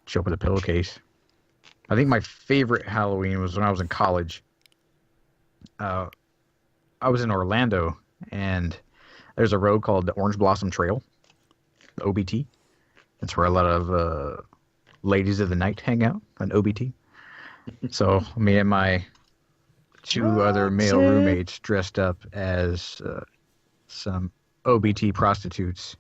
show up with a pillowcase. I think my favorite Halloween was when I was in college. I was in Orlando, and there's a road called the Orange Blossom Trail, the OBT. That's where a lot of ladies of the night hang out, an OBT. So me and my 2 other male roommates dressed up as some OBT prostitutes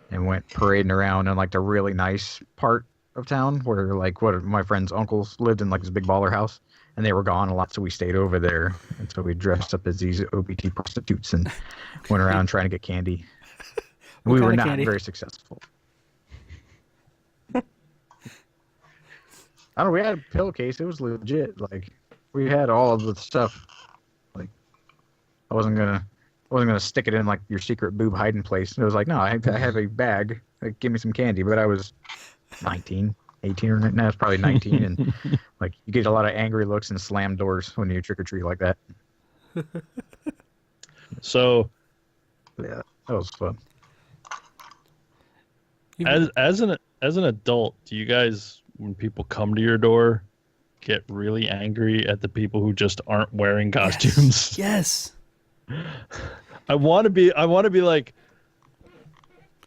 and went parading around in like the really nice part of town where like what my friend's uncles lived in, like this big baller house, and they were gone a lot, so we stayed over there, and so we dressed up as these OBT prostitutes and went around trying to get candy. We were not very successful. I don't know, we had a pillowcase. It was legit. Like, we had all of the stuff. Like, I wasn't gonna stick it in like your secret boob hiding place. It was like, no, I have a bag. Like, give me some candy. But I was 19, 18, or no, I was probably 19, and like you get a lot of angry looks and slam doors when you trick or treat like that. So, yeah, that was fun. As an adult, do you guys, when people come to your door, get really angry at the people who just aren't wearing costumes? Yes. I want to be like,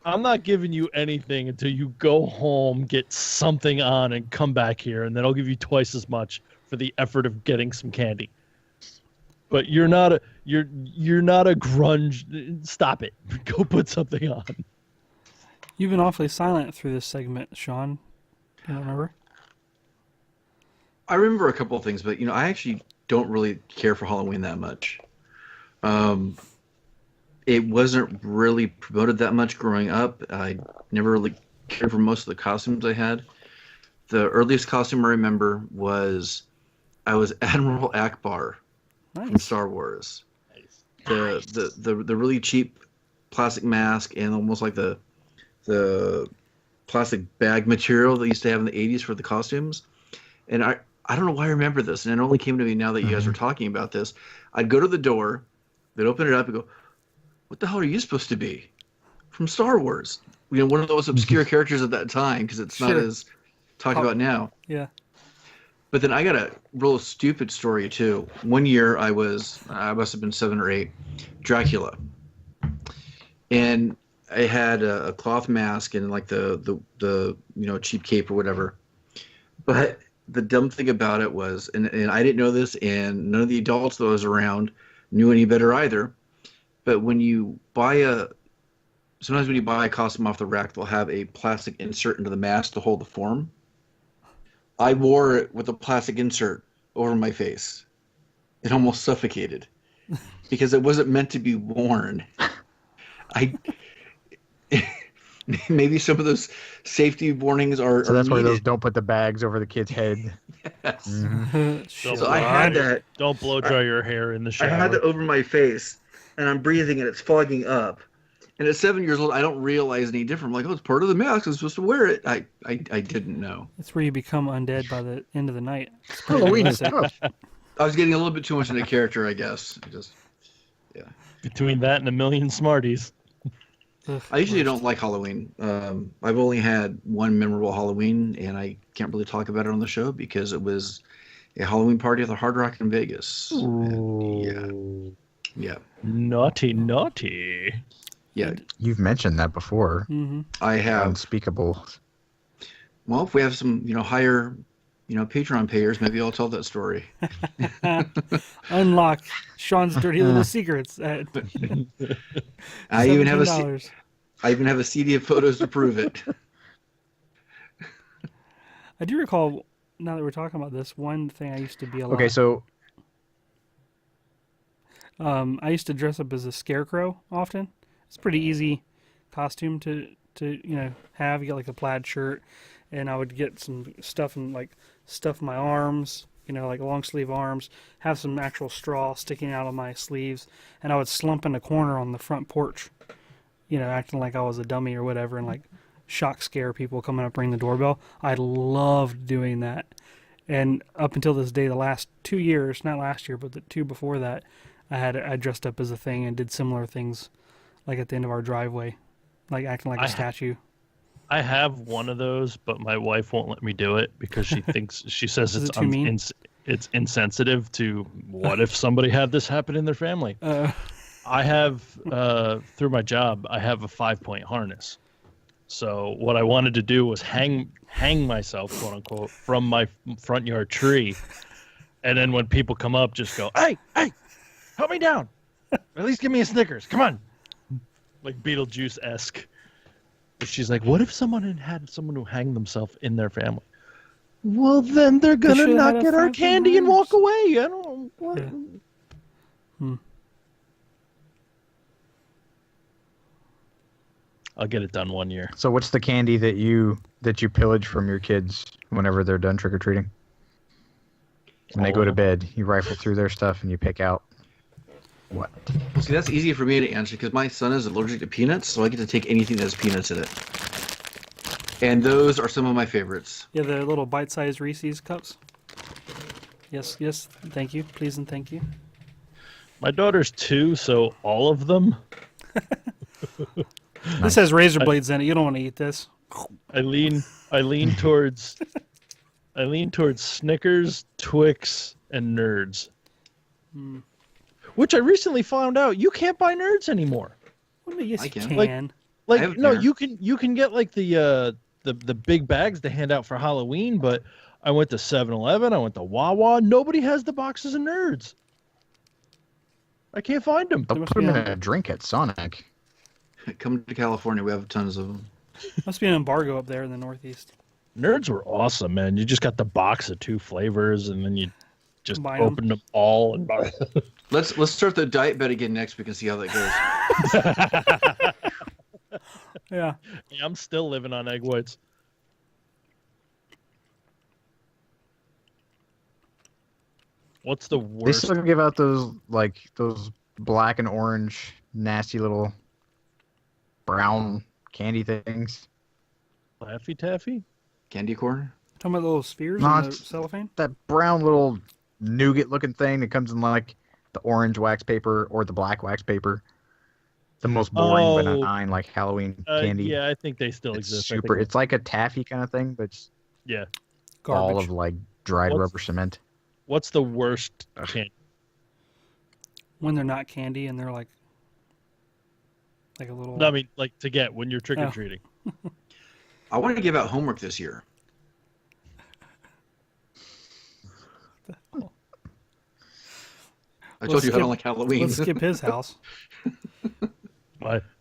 I'm not giving you anything until you go home, get something on, and come back here, and then I'll give you twice as much for the effort of getting some candy. But you're not a grunge. Stop it. Go put something on. You've been awfully silent through this segment, Sean. You don't remember? I remember a couple of things, but I actually don't really care for Halloween that much. It wasn't really promoted that much growing up. I never really cared for most of the costumes I had. The earliest costume I remember was I was Admiral Akbar from Star Wars. The really cheap plastic mask and almost like the plastic bag material they used to have in the 80s for the costumes. And I don't know why I remember this, and it only came to me now that you guys were talking about this. I'd go to the door, they'd open it up and go, "What the hell are you supposed to be?" From Star Wars. One of those obscure characters at that time, because it's not as talked about now. Yeah. But then I got a real stupid story too. One year I must have been 7 or 8, Dracula. And I had a cloth mask and like the cheap cape or whatever. But the dumb thing about it was, and I didn't know this, and none of the adults that was around knew any better either. But sometimes when you buy a costume off the rack, they'll have a plastic insert into the mask to hold the form. I wore it with a plastic insert over my face. It almost suffocated because it wasn't meant to be worn. Maybe some of those safety warnings are. So that's why needed. those don't put the bags over the kid's head. Yes. Sure. So I had that. Don't blow dry your hair in the shower. I had that over my face, and I'm breathing, and it's fogging up. And at 7 years old, I don't realize any different. I'm like, it's part of the mask. I'm supposed to wear it. I didn't know. That's where you become undead by the end of the night. Halloween is tough. I was getting a little bit too much into character, I guess. Between that and a million Smarties. I usually don't like Halloween. I've only had one memorable Halloween, and I can't really talk about it on the show because it was a Halloween party at the Hard Rock in Vegas. And, yeah. Naughty. Yeah. You've mentioned that before. Mm-hmm. I have. Unspeakable. Well, if we have some, higher, Patreon payers, maybe I'll tell that story. Unlock Sean's dirty little secrets. At I even have $17. I even have a CD of photos to prove it. I do recall, now that we're talking about this, one thing I used to be a lot. Okay, so I used to dress up as a scarecrow often. It's a pretty easy costume to have. You get like a plaid shirt, and I would get some stuff and like stuff my arms, like long sleeve arms, have some actual straw sticking out of my sleeves, and I would slump in a corner on the front porch, acting like I was a dummy or whatever, and like shock scare people coming up ring the doorbell. I loved doing that. And up until this day, the last 2 years, not last year, but the 2 before that, I dressed up as a thing and did similar things, like at the end of our driveway, like acting like a statue. I have one of those, but my wife won't let me do it because she says Is it too mean? It's insensitive to what if somebody had this happen in their family. I have through my job, I have a 5-point harness. So what I wanted to do was hang myself, quote unquote, from my front yard tree, and then when people come up, just go, hey, help me down. At least give me a Snickers. Come on. Like Beetlejuice-esque. But she's like, what if someone had someone who hanged themselves in their family? Well, then they're going to not get our candy and walk away. I don't know. Yeah. I'll get it done one year. So what's the candy that you pillage from your kids whenever they're done trick-or-treating? When they go to bed, you rifle through their stuff and you pick out what? Well, see, that's easy for me to answer because my son is allergic to peanuts, so I get to take anything that has peanuts in it. And those are some of my favorites. Yeah, the little bite-sized Reese's cups. Yes, thank you. Please and thank you. My daughter's 2, so all of them. This has razor blades in it. You don't want to eat this. I lean towards Snickers, Twix, and Nerds. Which I recently found out you can't buy Nerds anymore. What do you I you can. can? I have it No, there. you can get like the big bags to hand out for Halloween, but I went to 7-Eleven, I went to Wawa, nobody has the boxes of Nerds. I can't find them. They'll must put be them in on- a drink at Sonic. Come to California, we have tons of them. Must be an embargo up there in the Northeast. Nerds were awesome, man. You just got the box of 2 flavors, and then you just Combine 'em. opened them all and buy. Let's start the diet bet again next. We can see how that goes. Yeah. I'm still living on egg whites. What's the They worst? still give out those black and orange nasty little brown candy things. Laffy Taffy? Candy corn. Talking about the little spheres No, in the it's- cellophane? That brown little nougat looking thing that comes in like the orange wax paper or the black wax paper. The most boring Oh. benign like Halloween candy. Yeah, I think they still It's exist. I super. think- It's like a taffy kind of thing, but it's yeah. Garbage. all of like dried What's- rubber cement. What's the worst Ugh. candy? When they're not candy and they're like a little. No, I mean, like to get when you're trick or treating. I want to give out homework this year. I told you I don't like Halloween. Let's skip his house.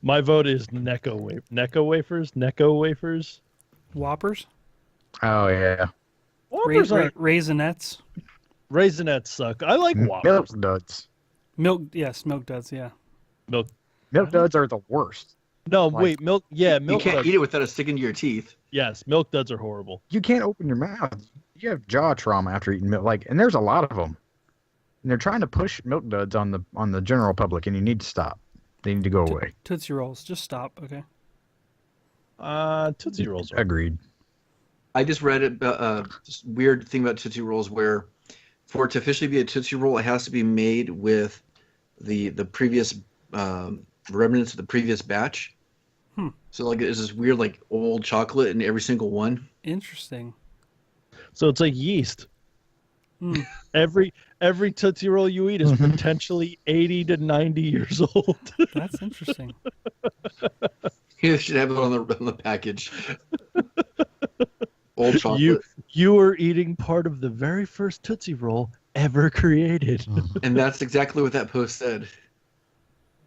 My vote is Necco wafers. Necco wafers. Whoppers, Oh yeah, Whoppers aren't. Raisinets, Raisinets suck. I like milk Whoppers. duds. milk. Yes, milk duds. Yeah. Milk. Milk duds are the worst. No, Like- wait, milk. Yeah, You milk. can't duds. eat it without it sticking to your teeth. Yes, milk duds are horrible. You can't open your mouth. You have jaw trauma after eating milk. Like, and there's a lot of them. And they're trying to push milk duds on the general public, and you need to stop. They need to go away. Tootsie Rolls. Just stop. Okay. Tootsie Rolls. Are. Agreed. I just read it, this weird thing about Tootsie Rolls where for it to officially be a Tootsie Roll, it has to be made with the previous remnants of the previous batch. So like there's this weird like old chocolate in every single one. Interesting. So it's like yeast. Hmm. Every Tootsie Roll you eat is potentially 80 to 90 years old. That's interesting. You should have it on the package. Old chocolate. You are eating part of the very first Tootsie Roll ever created. And that's exactly what that post said.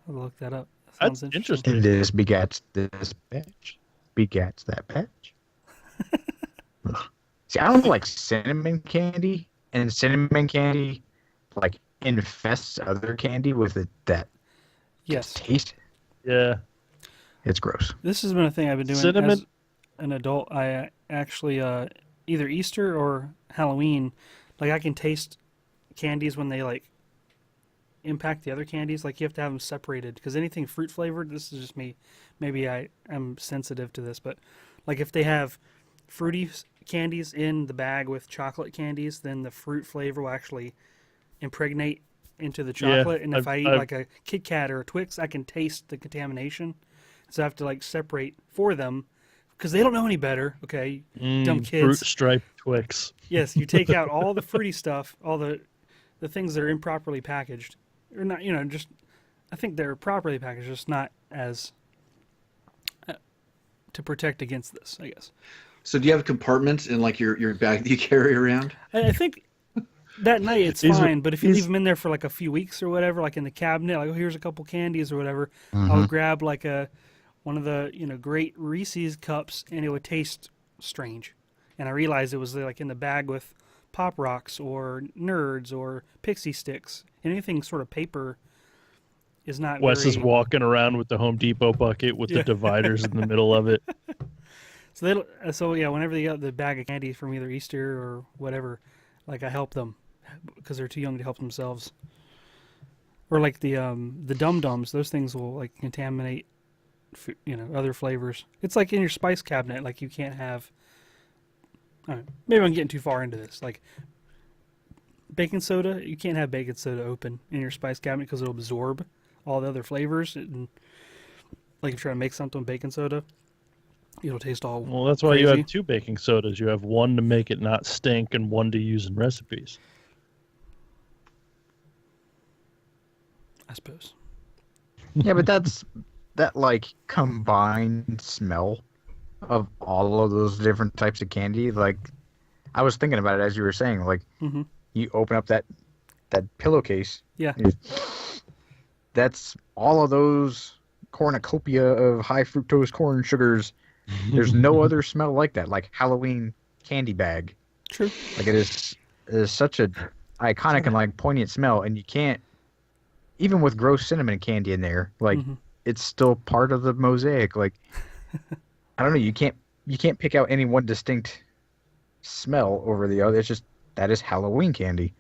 I'll look that up. That That's sounds interesting. And this begats this batch. Begats that batch. See, I don't like cinnamon candy, and cinnamon candy like infests other candy with it that Yes. taste. Yeah. It's gross. This has been a thing I've been doing Cinnamon- as an adult. I actually either Easter or Halloween, like I can taste candies when they like impact the other candies. Like you have to have them separated because anything fruit flavored. This is just me. Maybe I am sensitive to this, but like if they have fruity candies in the bag with chocolate candies, then the fruit flavor will actually impregnate into the Yeah, chocolate. And if I eat I've- like a Kit Kat or a Twix, I can taste the contamination. So I have to like separate for them because they don't know any better. Okay, dumb Fruit kids. striped Twix. Yes, you take out all the fruity stuff, all the things that are improperly packaged, or not. Just I think they're properly packaged, just not as to protect against this. I guess. So do you have compartments in like your bag that you carry around? I think that night it's These are- fine, but if you these- leave them in there for like a few weeks or whatever, like in the cabinet, like oh here's a couple candies or whatever, I'll grab like one of the great Reese's cups and it would taste strange, and I realized it was like in the bag with Pop Rocks or Nerds or Pixie Sticks. Anything sort of paper is not. Wes is very... walking around with the Home Depot bucket with Yeah. the dividers in the middle of it. So yeah, whenever they got the bag of candy from either Easter or whatever, like I help them because they're too young to help themselves. Or like the Dum Dums, those things will like contaminate, other flavors. It's like in your spice cabinet, like you can't have. I don't know, maybe I'm getting too far into this. Like baking soda, you can't have baking soda open in your spice cabinet because it'll absorb all the other flavors. And like if you're trying to make something with baking soda. It'll taste all Well, that's why you crazy. have 2 baking sodas. You have one to make it not stink and one to use in recipes. I suppose. Yeah, but that like combined smell of all of those different types of candy. Like I was thinking about it as you were saying. Like Mm-hmm. you open up that pillowcase. Yeah. That's all of those cornucopia of high fructose corn sugars. There's no other smell like that. Like Halloween candy bag. True. Like it is such a iconic and like poignant smell, and you can't even with gross cinnamon candy in there. Like Mm-hmm. it's still part of the mosaic. Like I don't know. You can't pick out any one distinct smell over the other. It's just that is Halloween candy.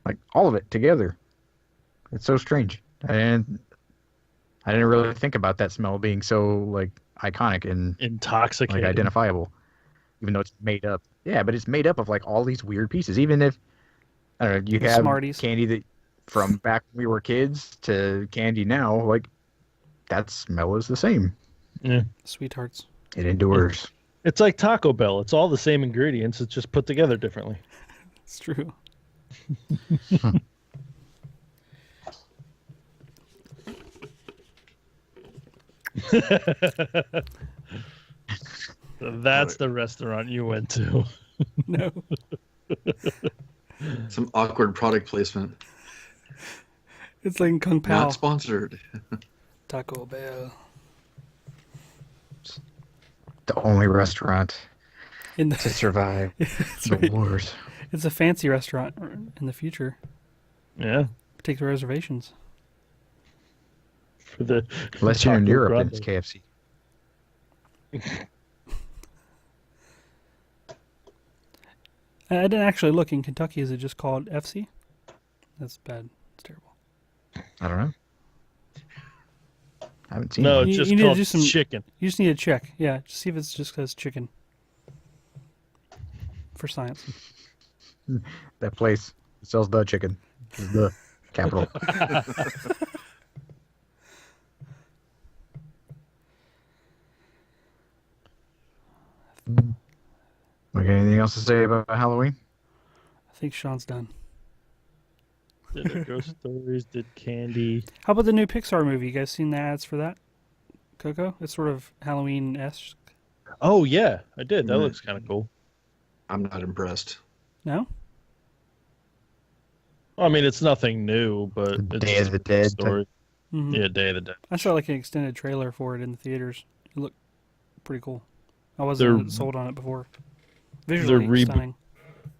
Like all of it together. It's so strange. And I didn't really think about that smell being so like iconic and Intoxicating. like identifiable, even though it's made up. Yeah, but it's made up of like all these weird pieces. Even if I don't know, you have Smarties. candy that from back when we were kids to candy now, like that smell is the same. Yeah. Sweethearts. It endures. It's like Taco Bell. It's all the same ingredients. It's just put together differently. It's true. That's the restaurant you went to. No. Some awkward product placement. It's like Kung Pao. Not sponsored. Taco Bell. The only restaurant In to the, survive it's, the right. wars. It's a fancy restaurant in the future. Yeah. Take the reservations. For the Unless you're in Taco Europe Grande. and it's KFC. I didn't actually look in Kentucky. Is it just called FC? That's bad. It's terrible. I don't know. I haven't seen No, one. it's You just need to called do some- chicken. You just need to check. Yeah, just see if it's just because chicken. For science. That place sells the chicken. Is the capital. Okay, anything else to say about Halloween? I think Sean's done. Did a ghost stories, did candy. How about the new Pixar movie? You guys seen the ads for that? Coco? It's sort of Halloween-esque. Oh, yeah, I did. That Mm. looks kind of cool. I'm not impressed. No? I mean, it's nothing new, but it's Day of the Dead. story. Mm-hmm. Yeah, Day of the Dead. I saw like an extended trailer for it in the theaters. It looked pretty cool. I wasn't They're- sold on it before. Visually rebo- stunning.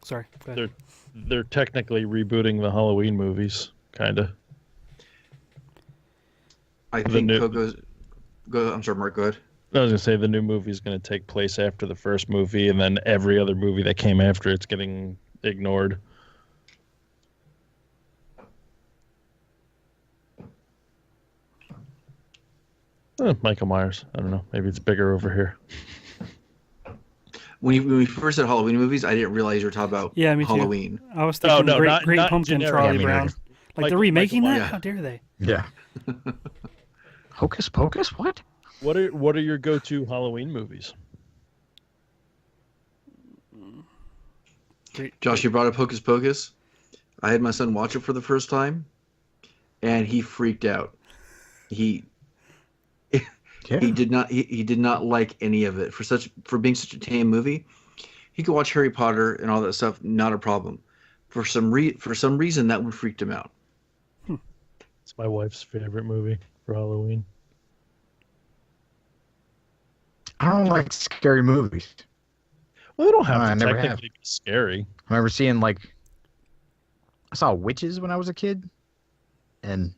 Sorry, go ahead. They're technically rebooting the Halloween movies, kind of. I The think new- Coco's. Go. I'm sorry, Mark. Go ahead. I was gonna say the new movie is gonna take place after the first movie, and then every other movie that came after it's getting ignored. Michael Myers. I don't know. Maybe it's bigger over here. When we first said Halloween movies, I didn't realize you were talking about Yeah, me too. Halloween. I was thinking no, Great not Pumpkin, generic. Charlie Yeah, me Brown. neither. Like Michael- they're remaking Michael that? Myers. How dare they? Yeah. Hocus Pocus? What? What are your go-to Halloween movies? Great. Josh, you brought up Hocus Pocus. I had my son watch it for the first time, and he freaked out. He Yeah. he did not like any of it for being such a tame movie. He could watch Harry Potter and all that stuff, not a problem. For some reason, that one freaked him out. It's my wife's favorite movie for Halloween. I don't like scary movies. Well, they don't have I to never technically be scary. I remember seeing I saw Witches when I was a kid, and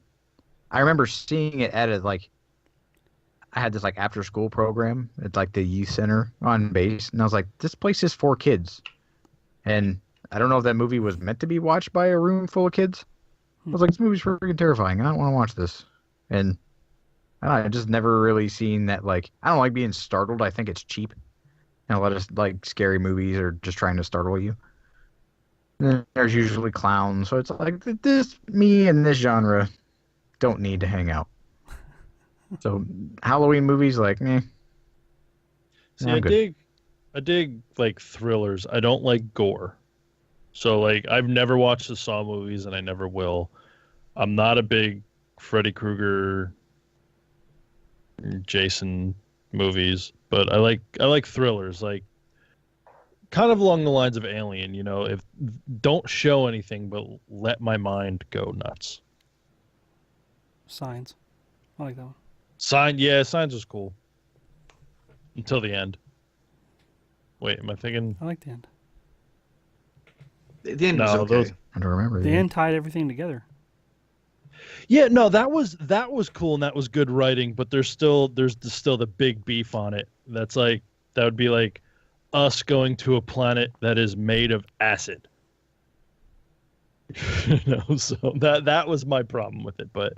I remember seeing it at I had this after school program at the youth center on base, and I was like, this place is for kids, and I don't know if that movie was meant to be watched by a room full of kids. I was like, this movie's freaking terrifying. I don't want to watch this, and I just never really seen that. I don't like being startled. I think it's cheap. And a lot of scary movies are just trying to startle you. And there's usually clowns, so it's me and this genre don't need to hang out. So Halloween movies, eh. See, I'm good. I dig like thrillers. I don't like gore. So like I've never watched the Saw movies and I never will. I'm not a big Freddy Krueger, Jason movies, but I like thrillers, like kind of along the lines of Alien, you know, if don't show anything but let my mind go nuts. Signs. I like that one. Signs was cool. Until the end. Wait, am I thinking I like the end. The end was No, okay. those- I don't remember. The end tied everything together. Yeah, no, that was cool and that was good writing, but there's still the big beef on it. That's like that would be like us going to a planet that is made of acid. You know, so that was my problem with it, but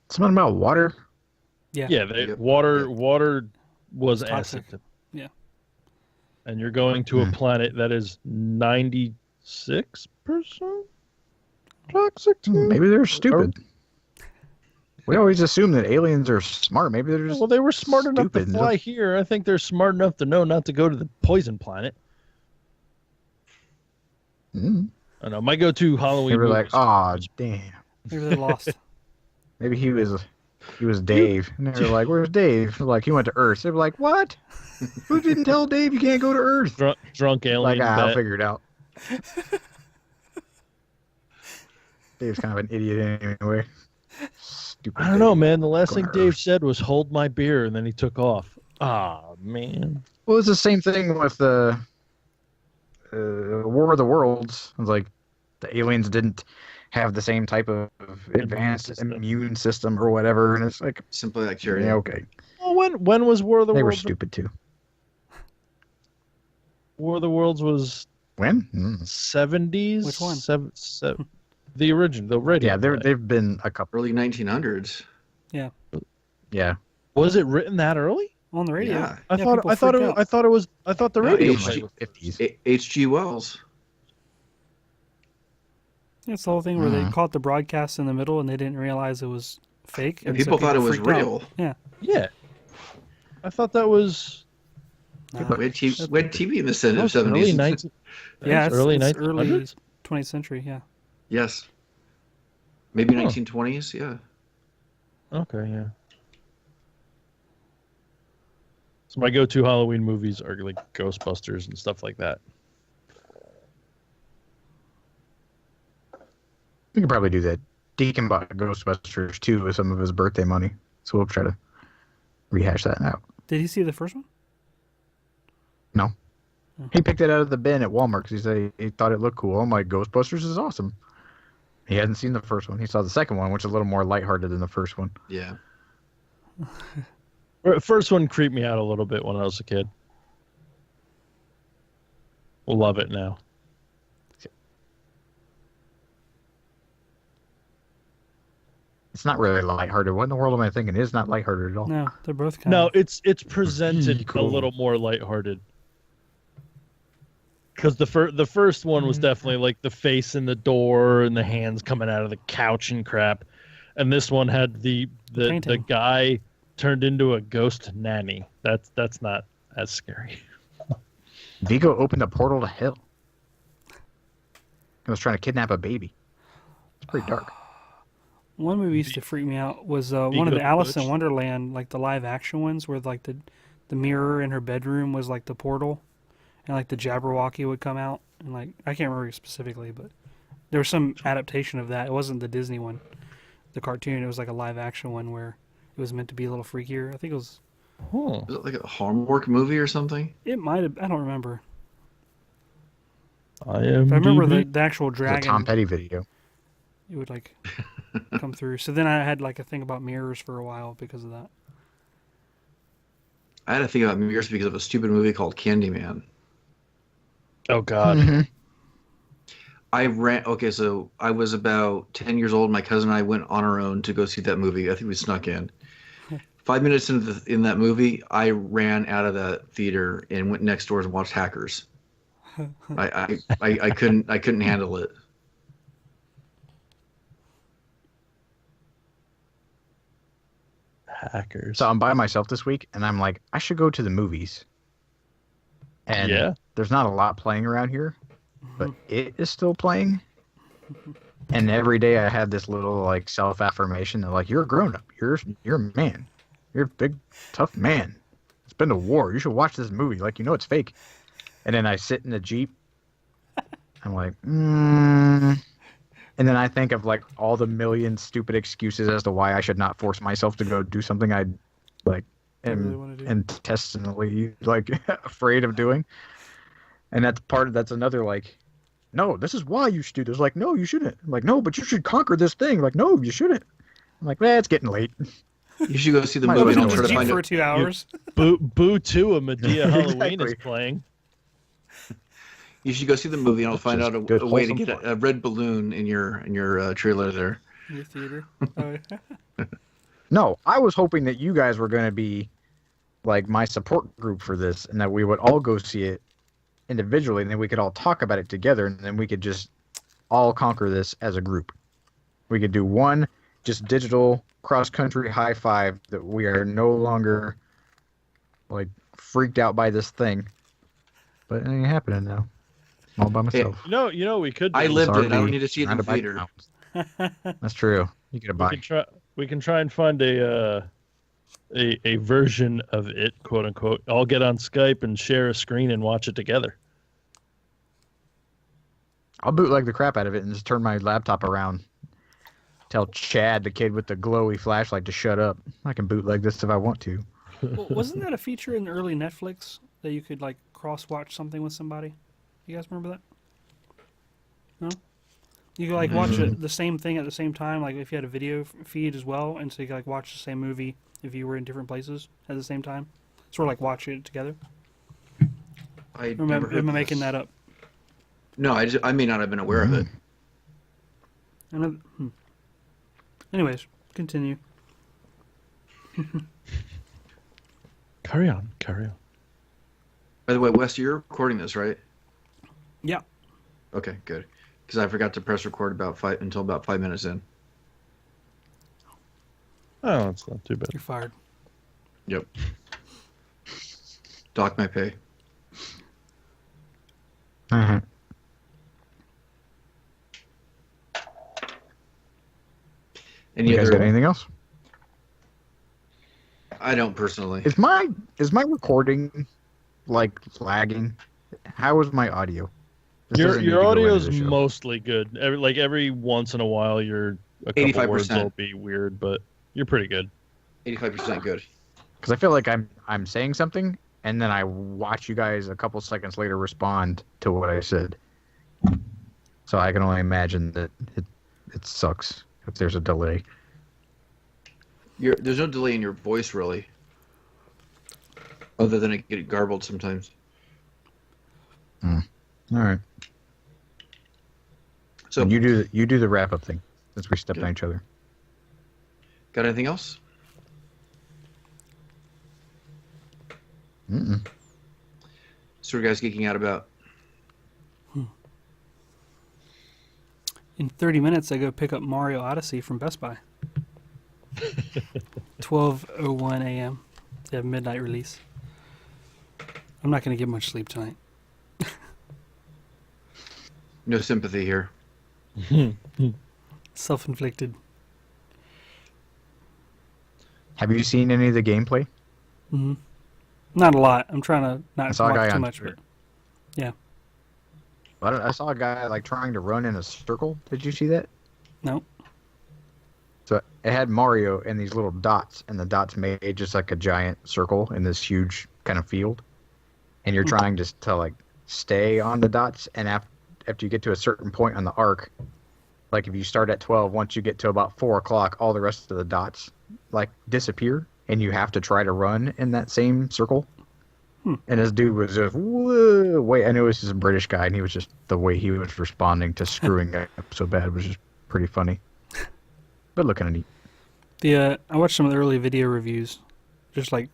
Something about water. Yeah. yeah, Yep. water was It's toxic. acid. Yeah. And you're going to a Hmm. planet that is 96% toxic too? Maybe they're stupid. We always assume that aliens are smart. Maybe they're just Well, they were smart enough to stupid. fly here. I think they're smart enough to know not to go to the poison planet. Mm. I know. My go-to Halloween They were movie like, is- "Oh, damn." Maybe they're lost. Maybe he was Dave, and they were like, "Where's Dave?" Like he went to Earth. They were like, "What? Who didn't tell Dave you can't go to Earth?" drunk alien. Like, I'll that- figure it out. Dave's kind of an idiot anyway. Stupid. I don't know, Dave. man. The last Going thing to Dave Earth. said was "Hold my beer," and then he took off. Ah, man. Well, it's the same thing with the War of the Worlds. It's like the aliens didn't have the same type of advanced system. immune system or whatever, and it's like, Simply bacteria. yeah, okay, Well, when was War of the they were Worlds? stupid too. War of the Worlds was When? 70s. Which one? The original, the radio. Yeah, they've been a couple. Early 1900s. Yeah, Was it written that early? On the radio. Yeah. I thought people I thought freaked it out. I thought it was I thought the No, radio. H- was H- like- 50s. H.G. Wells. It's the whole thing where they Mhm. caught the broadcast in the middle and they didn't realize it was fake. And so people thought it was freaked out. real. Yeah. Yeah. I thought that was Nah. We had TV in the that was 70s. early 19. Yeah, that was early it's early 1900s. 20th century. Yeah. Yes. Maybe Huh. 1920s. Yeah. Okay, yeah. So my go-to Halloween movies are like Ghostbusters and stuff like that. We could probably do that. Deacon bought Ghostbusters 2 with some of his birthday money, so we'll try to rehash that out. Did he see the first one? He picked it out of the bin at Walmart because he said he thought it looked cool. I'm like, Ghostbusters is awesome. He hadn't seen the first one. He saw the second one, which is a little more lighthearted than the first one. Yeah. First one creeped me out a little bit when I was a kid. Love it now. It's not really lighthearted. What in the world am I thinking? It's not lighthearted at all. No, they're both kind No, of. it's presented Cool. a little more lighthearted. Because the first one was definitely like the face in the door and the hands coming out of the couch and crap, and this one had the Painting. guy turned into a ghost nanny. That's not as scary. Vigo opened a portal to hell. He was trying to kidnap a baby. It's pretty dark. One movie used to freak me out was one Vigo of the the Alice in Butch. Wonderland, like the live action ones, where like the mirror in her bedroom was like the portal, and like the Jabberwocky would come out, and like I can't remember specifically, but there was some adaptation of that. It wasn't the Disney one, the cartoon. It was like a live action one where it was meant to be a little freakier. I think it was. Huh. Was it like a Hallmark movie or something? It might have. I don't remember. I am. But I remember the actual It's a dragon. Tom Petty video. It would like come through. So then I had like a thing about mirrors for a while because of that. I had to think about mirrors because of a stupid movie called Candyman. Oh God. Mhm. Okay, so I was about 10 years old. My cousin and I went on our own to go see that movie. I think we snuck in. 5 minutes in that movie, I ran out of that theater and went next door and watched Hackers. I couldn't handle it. Hackers. So I'm by myself this week, and I'm like, I should go to the movies. And Yeah. there's not a lot playing around here, but it is still playing. And every day I had this little like self-affirmation that like, you're a grown-up. You're a man. You're a big, tough man. It's been a war. You should watch this movie. Like, you know it's fake. And then I sit in the Jeep. I'm like, And then I think of like all the million stupid excuses as to why I should not force myself to go do something I like really am wanna do. intestinally like afraid of doing. And that's another like, no, this is why you should do this. Like, no, you shouldn't. I'm like, no, but you should conquer this thing. Like, no, you shouldn't. I'm like, it's getting late. You should go see the Might movie as and well I'll Just try to Jeep find for it. 2 hours. Boo 2, a Medea Halloween is Exactly. playing. You should go see the movie and I'll find Just out good, a way to wholesome get fun. a red balloon in your trailer there. In your theater. Oh, yeah. No, I was hoping that you guys were going to be like my support group for this, and that we would all go see it individually, and then we could all talk about it together, and then we could just all conquer this as a group. We could do one just digital cross-country high five that we are no longer like freaked out by this thing. But it ain't happening now. I'm all by myself. You know, we could. Do I is lived it. I Already don't need to see it in surrounded by theater. mountains. That's true. You get a We buy. can try. We can try and find a version of it, quote unquote. All get on Skype and share a screen and watch it together. I'll bootleg the crap out of it and just turn my laptop around. Tell Chad, the kid with the glowy flashlight, to shut up. I can bootleg this if I want to. Well, wasn't that a feature in the early Netflix that you could like cross-watch something with somebody? You guys remember that? No. You could like watch the same thing at the same time, like if you had a video feed as well, and so you could like watch the same movie if you were in different places at the same time. Sort of like watch it together. I Or never heard am I of making this. that up? No, I may not have been aware of it. Anyways, continue. Carry on. Carry on. By the way, Wes, you're recording this, right? Yeah. Okay, good. Because I forgot to press record until about 5 minutes in. Oh, it's not too bad. You're fired. Yep. Dock my pay. Uh-huh. Any You guys other? got anything else? I don't personally. Is my recording like lagging? How is my audio? This doesn't need to Your go audio into is the show. mostly good. Every once in a while, a couple 85%. words will be weird, but you're pretty good. 85% good. Because I feel like I'm saying something, and then I watch you guys a couple seconds later respond to what I said. So I can only imagine that it sucks if there's a delay. There's no delay in your voice, really. Other than it getting garbled sometimes. All right. So, And you do the wrap up thing since we stepped Okay. on each other. got anything else? Mm-mm. So, what are you guys geeking out about? In 30 minutes, I go pick up Mario Odyssey from Best Buy. 12:01 a.m. They have midnight release. I'm not going to get much sleep tonight. No sympathy here. Self-inflicted. Have you seen any of the gameplay? Hmm. Not a lot. I'm trying to I not saw a guy watch too on much, Twitter. but yeah. I saw a guy like trying to run in a circle. Did you see that? No. So it had Mario and these little dots, and the dots made just like a giant circle in this huge kind of field. And you're trying to like stay on the dots, and after you get to a certain point on the arc, like if you start at 12, once you get to about 4 o'clock, all the rest of the dots like disappear, and you have to try to run in that same circle. And this dude was just, whoa, wait, I knew it was just a British guy, and he was just, the way he was responding to screwing up so bad was just pretty funny. But looking at neat. I watched some of the early video reviews, just like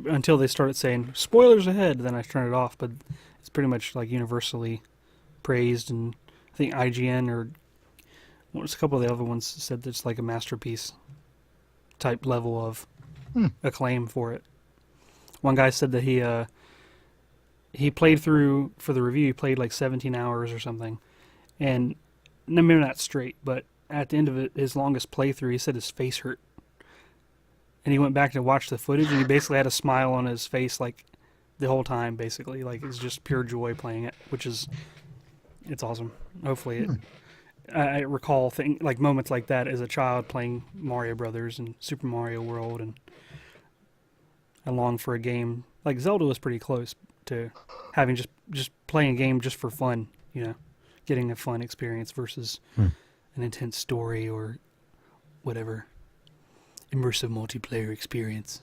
until they started saying spoilers ahead. Then I turned it off. But it's pretty much like universally praised, and I think IGN or what was a couple of the other ones said that it's like a masterpiece type level of acclaim for it. One guy said that he played through, for the review, he played like 17 hours or something, and maybe not straight, but at the end of it, his longest playthrough, he said his face hurt, and he went back to watch the footage, and he basically had a smile on his face like the whole time, basically, like it's just pure joy playing it, which is, it's awesome. Hopefully I recall like moments like that as a child playing Mario Brothers and Super Mario World, and I long for a game like Zelda was pretty close to having just playing a game just for fun, getting a fun experience versus an intense story or whatever immersive multiplayer experience.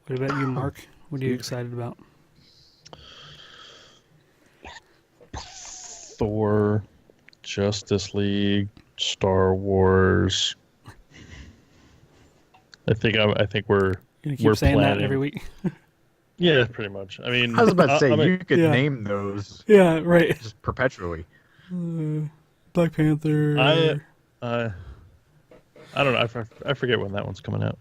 What about you, Mark? What are you excited about? Thor, Justice League, Star Wars. I think we're You gonna keep saying planning that every week? Yeah, pretty much. I mean, I was about to say, you could yeah. name those Yeah, right. just perpetually. Black Panther. I don't know. I forget when that one's coming out.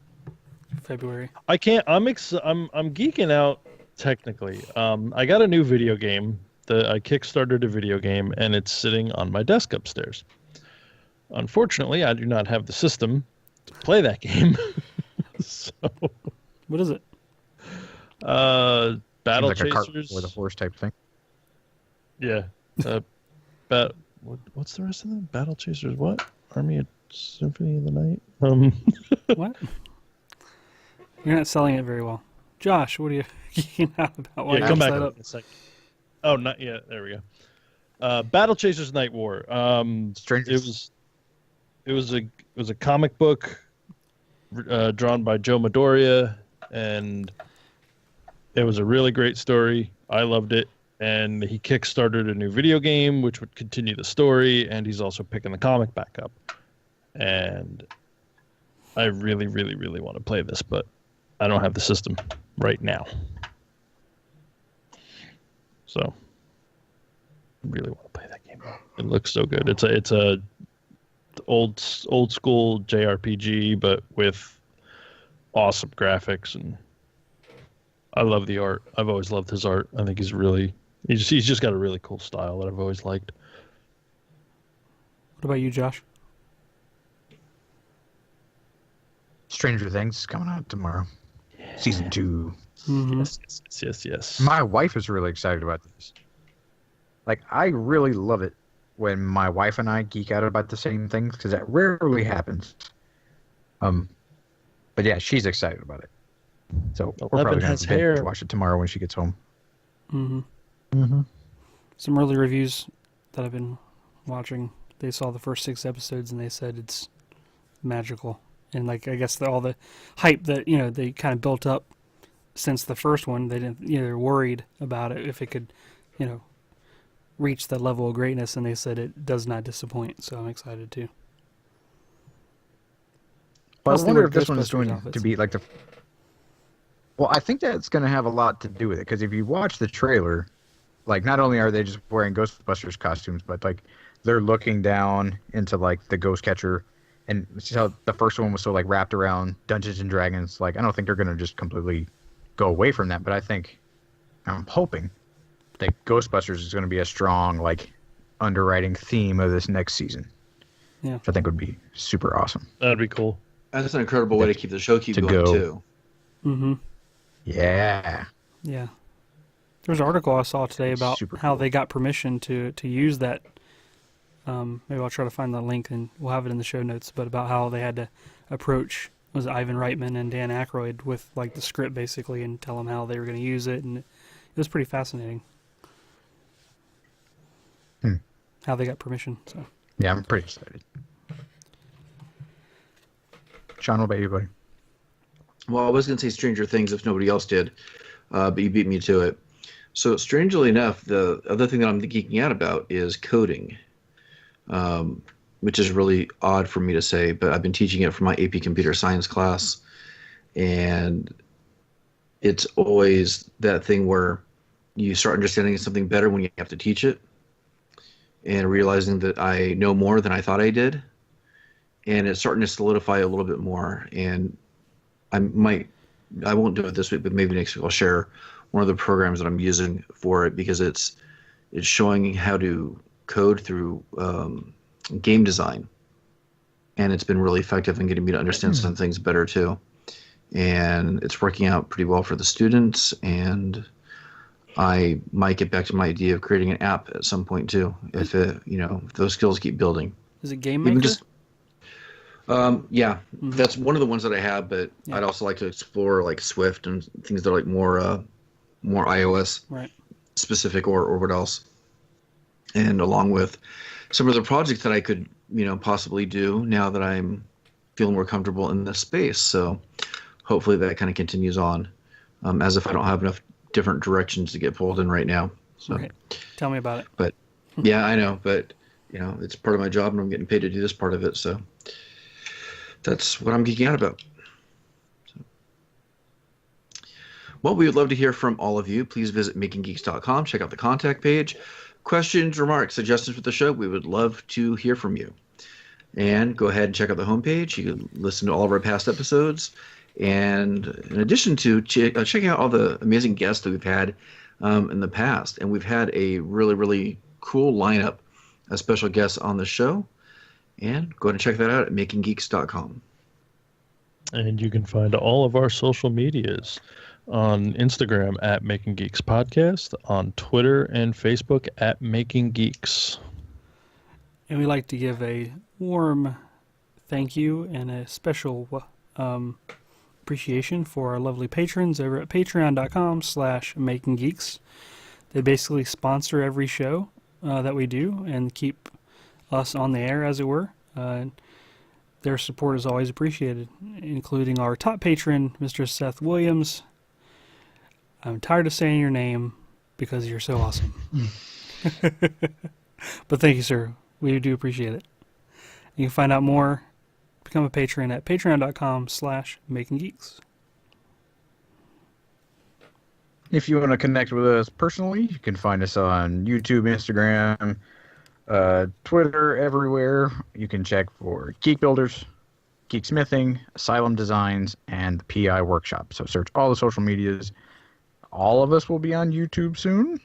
February. I can't. I'm geeking out technically. I got a new video game. I kickstarted a video game, and it's sitting on my desk upstairs. Unfortunately, I do not have the system to play that game. So, what is it? Battle Seems like a cart Chasers with a horse type thing. Yeah. What's the rest of them? Battle Chasers. What? Army of Symphony of the Night. What? You're not selling it very well, Josh. What are you geeking out about? Why Yeah, you come back set in up? a second. Oh, not yet. There we go. Battle Chasers Night War. Strangers. It was a comic book drawn by Joe Midoriya, and it was a really great story. I loved it, and he kickstarted a new video game which would continue the story, and he's also picking the comic back up. And I really, really, really want to play this, but I don't have the system right now. So, I really want to play that game. It looks so good. It's a old school JRPG, but with awesome graphics, and I love the art. I've always loved his art. I think he's just got a really cool style that I've always liked. What about you, Josh? Stranger Things is coming out tomorrow. Season 2. Mm-hmm. Yes. My wife is really excited about this. Like, I really love it when my wife and I geek out about the same things, because that rarely happens. But yeah, she's excited about it. So we're probably going has to hair. watch it tomorrow when she gets home. Mm-hmm. Some early reviews that I've been watching, they saw the first 6 episodes and they said it's magical. And like, I guess all the hype that, they kind of built up since the first one, they didn't, they're worried about it, if it could, reach that level of greatness, and they said it does not disappoint. So I'm excited too. Well, Plus I they wonder wear if this one's Ghostbusters going outfits. to be like the... Well, I think that's going to have a lot to do with it, because if you watch the trailer, like, not only are they just wearing Ghostbusters costumes, but like they're looking down into like the ghost catcher, and see how the first one was so like wrapped around Dungeons and Dragons. Like, I don't think they're going to just completely go away from that, but I'm hoping that Ghostbusters is going to be a strong like underwriting theme of this next season. Yeah, which I think would be super awesome. That'd be cool. That's an incredible way to keep the show going go. too. Mm-hmm. Yeah. Yeah. There's an article I saw today about Super how cool. they got permission to use that. Maybe I'll try to find the link and we'll have it in the show notes. But about how they had to approach Ivan Reitman and Dan Aykroyd with like the script basically, and tell them how they were going to use it, and it was pretty fascinating. How they got permission. So Yeah, I'm pretty excited. Sean, what about you, buddy? Well, I was going to say Stranger Things if nobody else did, but you beat me to it. So strangely enough, the other thing that I'm geeking out about is coding, which is really odd for me to say, but I've been teaching it for my AP Computer Science class, and it's always that thing where you start understanding something better when you have to teach it. and realizing that I know more than I thought I did, and it's starting to solidify a little bit more. And I won't do it this week, but maybe next week I'll share one of the programs that I'm using for it, because it's showing how to code through game design, and it's been really effective in getting me to understand some things better too. And it's working out pretty well for the students, and I might get back to my idea of creating an app at some point too, if if those skills keep building. Is it Game Even Maker? just yeah, that's one of the ones that I have, but Yeah. I'd also like to explore like Swift and things that are like more iOS Right. specific, or what else. And along with some of the projects that I could, possibly do now that I'm feeling more comfortable in this space. So hopefully that kind of continues on, as if I don't have enough different directions to get pulled in right now. So, Right. Tell me about it. but yeah, I know, but it's part of my job, and I'm getting paid to do this part of it. So that's what I'm geeking out about. So, well, we would love to hear from all of you. Please visit makinggeeks.com. Check out the contact page. Questions, remarks, suggestions for the show. We would love to hear from you. And go ahead and check out the homepage. You can listen to all of our past episodes. And in addition to checking out all the amazing guests that we've had in the past. And we've had a really, really cool lineup of special guests on the show. And go ahead and check that out at makinggeeks.com. And you can find all of our social medias on Instagram at Making Geeks Podcast, on Twitter and Facebook at Making Geeks. And we'd like to give a warm thank you and a special appreciation for our lovely patrons over at patreon.com/makinggeeks. They basically sponsor every show that we do and keep us on the air, as it were. Their support is always appreciated, including our top patron, Mr. Seth Williams. I'm tired of saying your name because you're so awesome. But thank you, sir. We do appreciate it. You can find out more, become a patron at patreon.com/makinggeeks. If you want to connect with us personally, you can find us on YouTube, Instagram, Twitter, everywhere. You can check for Geek Builders, Geek Smithing, Asylum Designs, and the PI Workshop. So search all the social medias. All of us will be on YouTube soon.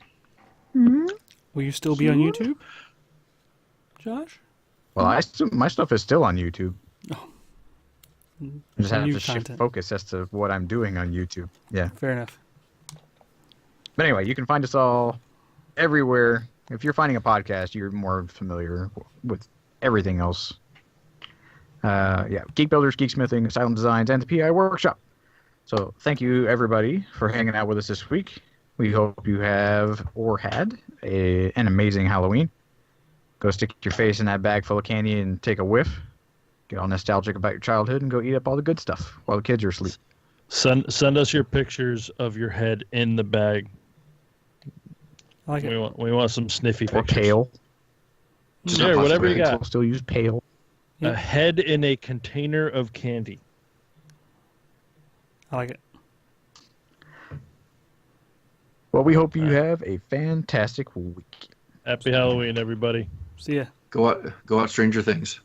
Will you still be on YouTube, Josh? Well, my stuff is still on YouTube. Oh. I just have New to shift content. focus as to what I'm doing on YouTube. Yeah. Fair enough. But anyway, you can find us all everywhere. If you're finding a podcast, you're more familiar with everything else. Yeah, Geek Builders, Geek Smithing, Asylum Designs, and the PI Workshop. So thank you, everybody, for hanging out with us this week. We hope you have or had an amazing Halloween. Go stick your face in that bag full of candy and take a whiff. Get all nostalgic about your childhood and go eat up all the good stuff while the kids are asleep. Send us your pictures of your head in the bag. I like it. We want some sniffy Or pictures. kale. Sure, whatever you got. We'll still use pale. Yeah. A head in a container of candy. I like it. Well, we hope you have a fantastic week. Happy Halloween, everybody. See ya. Go out, Stranger Things.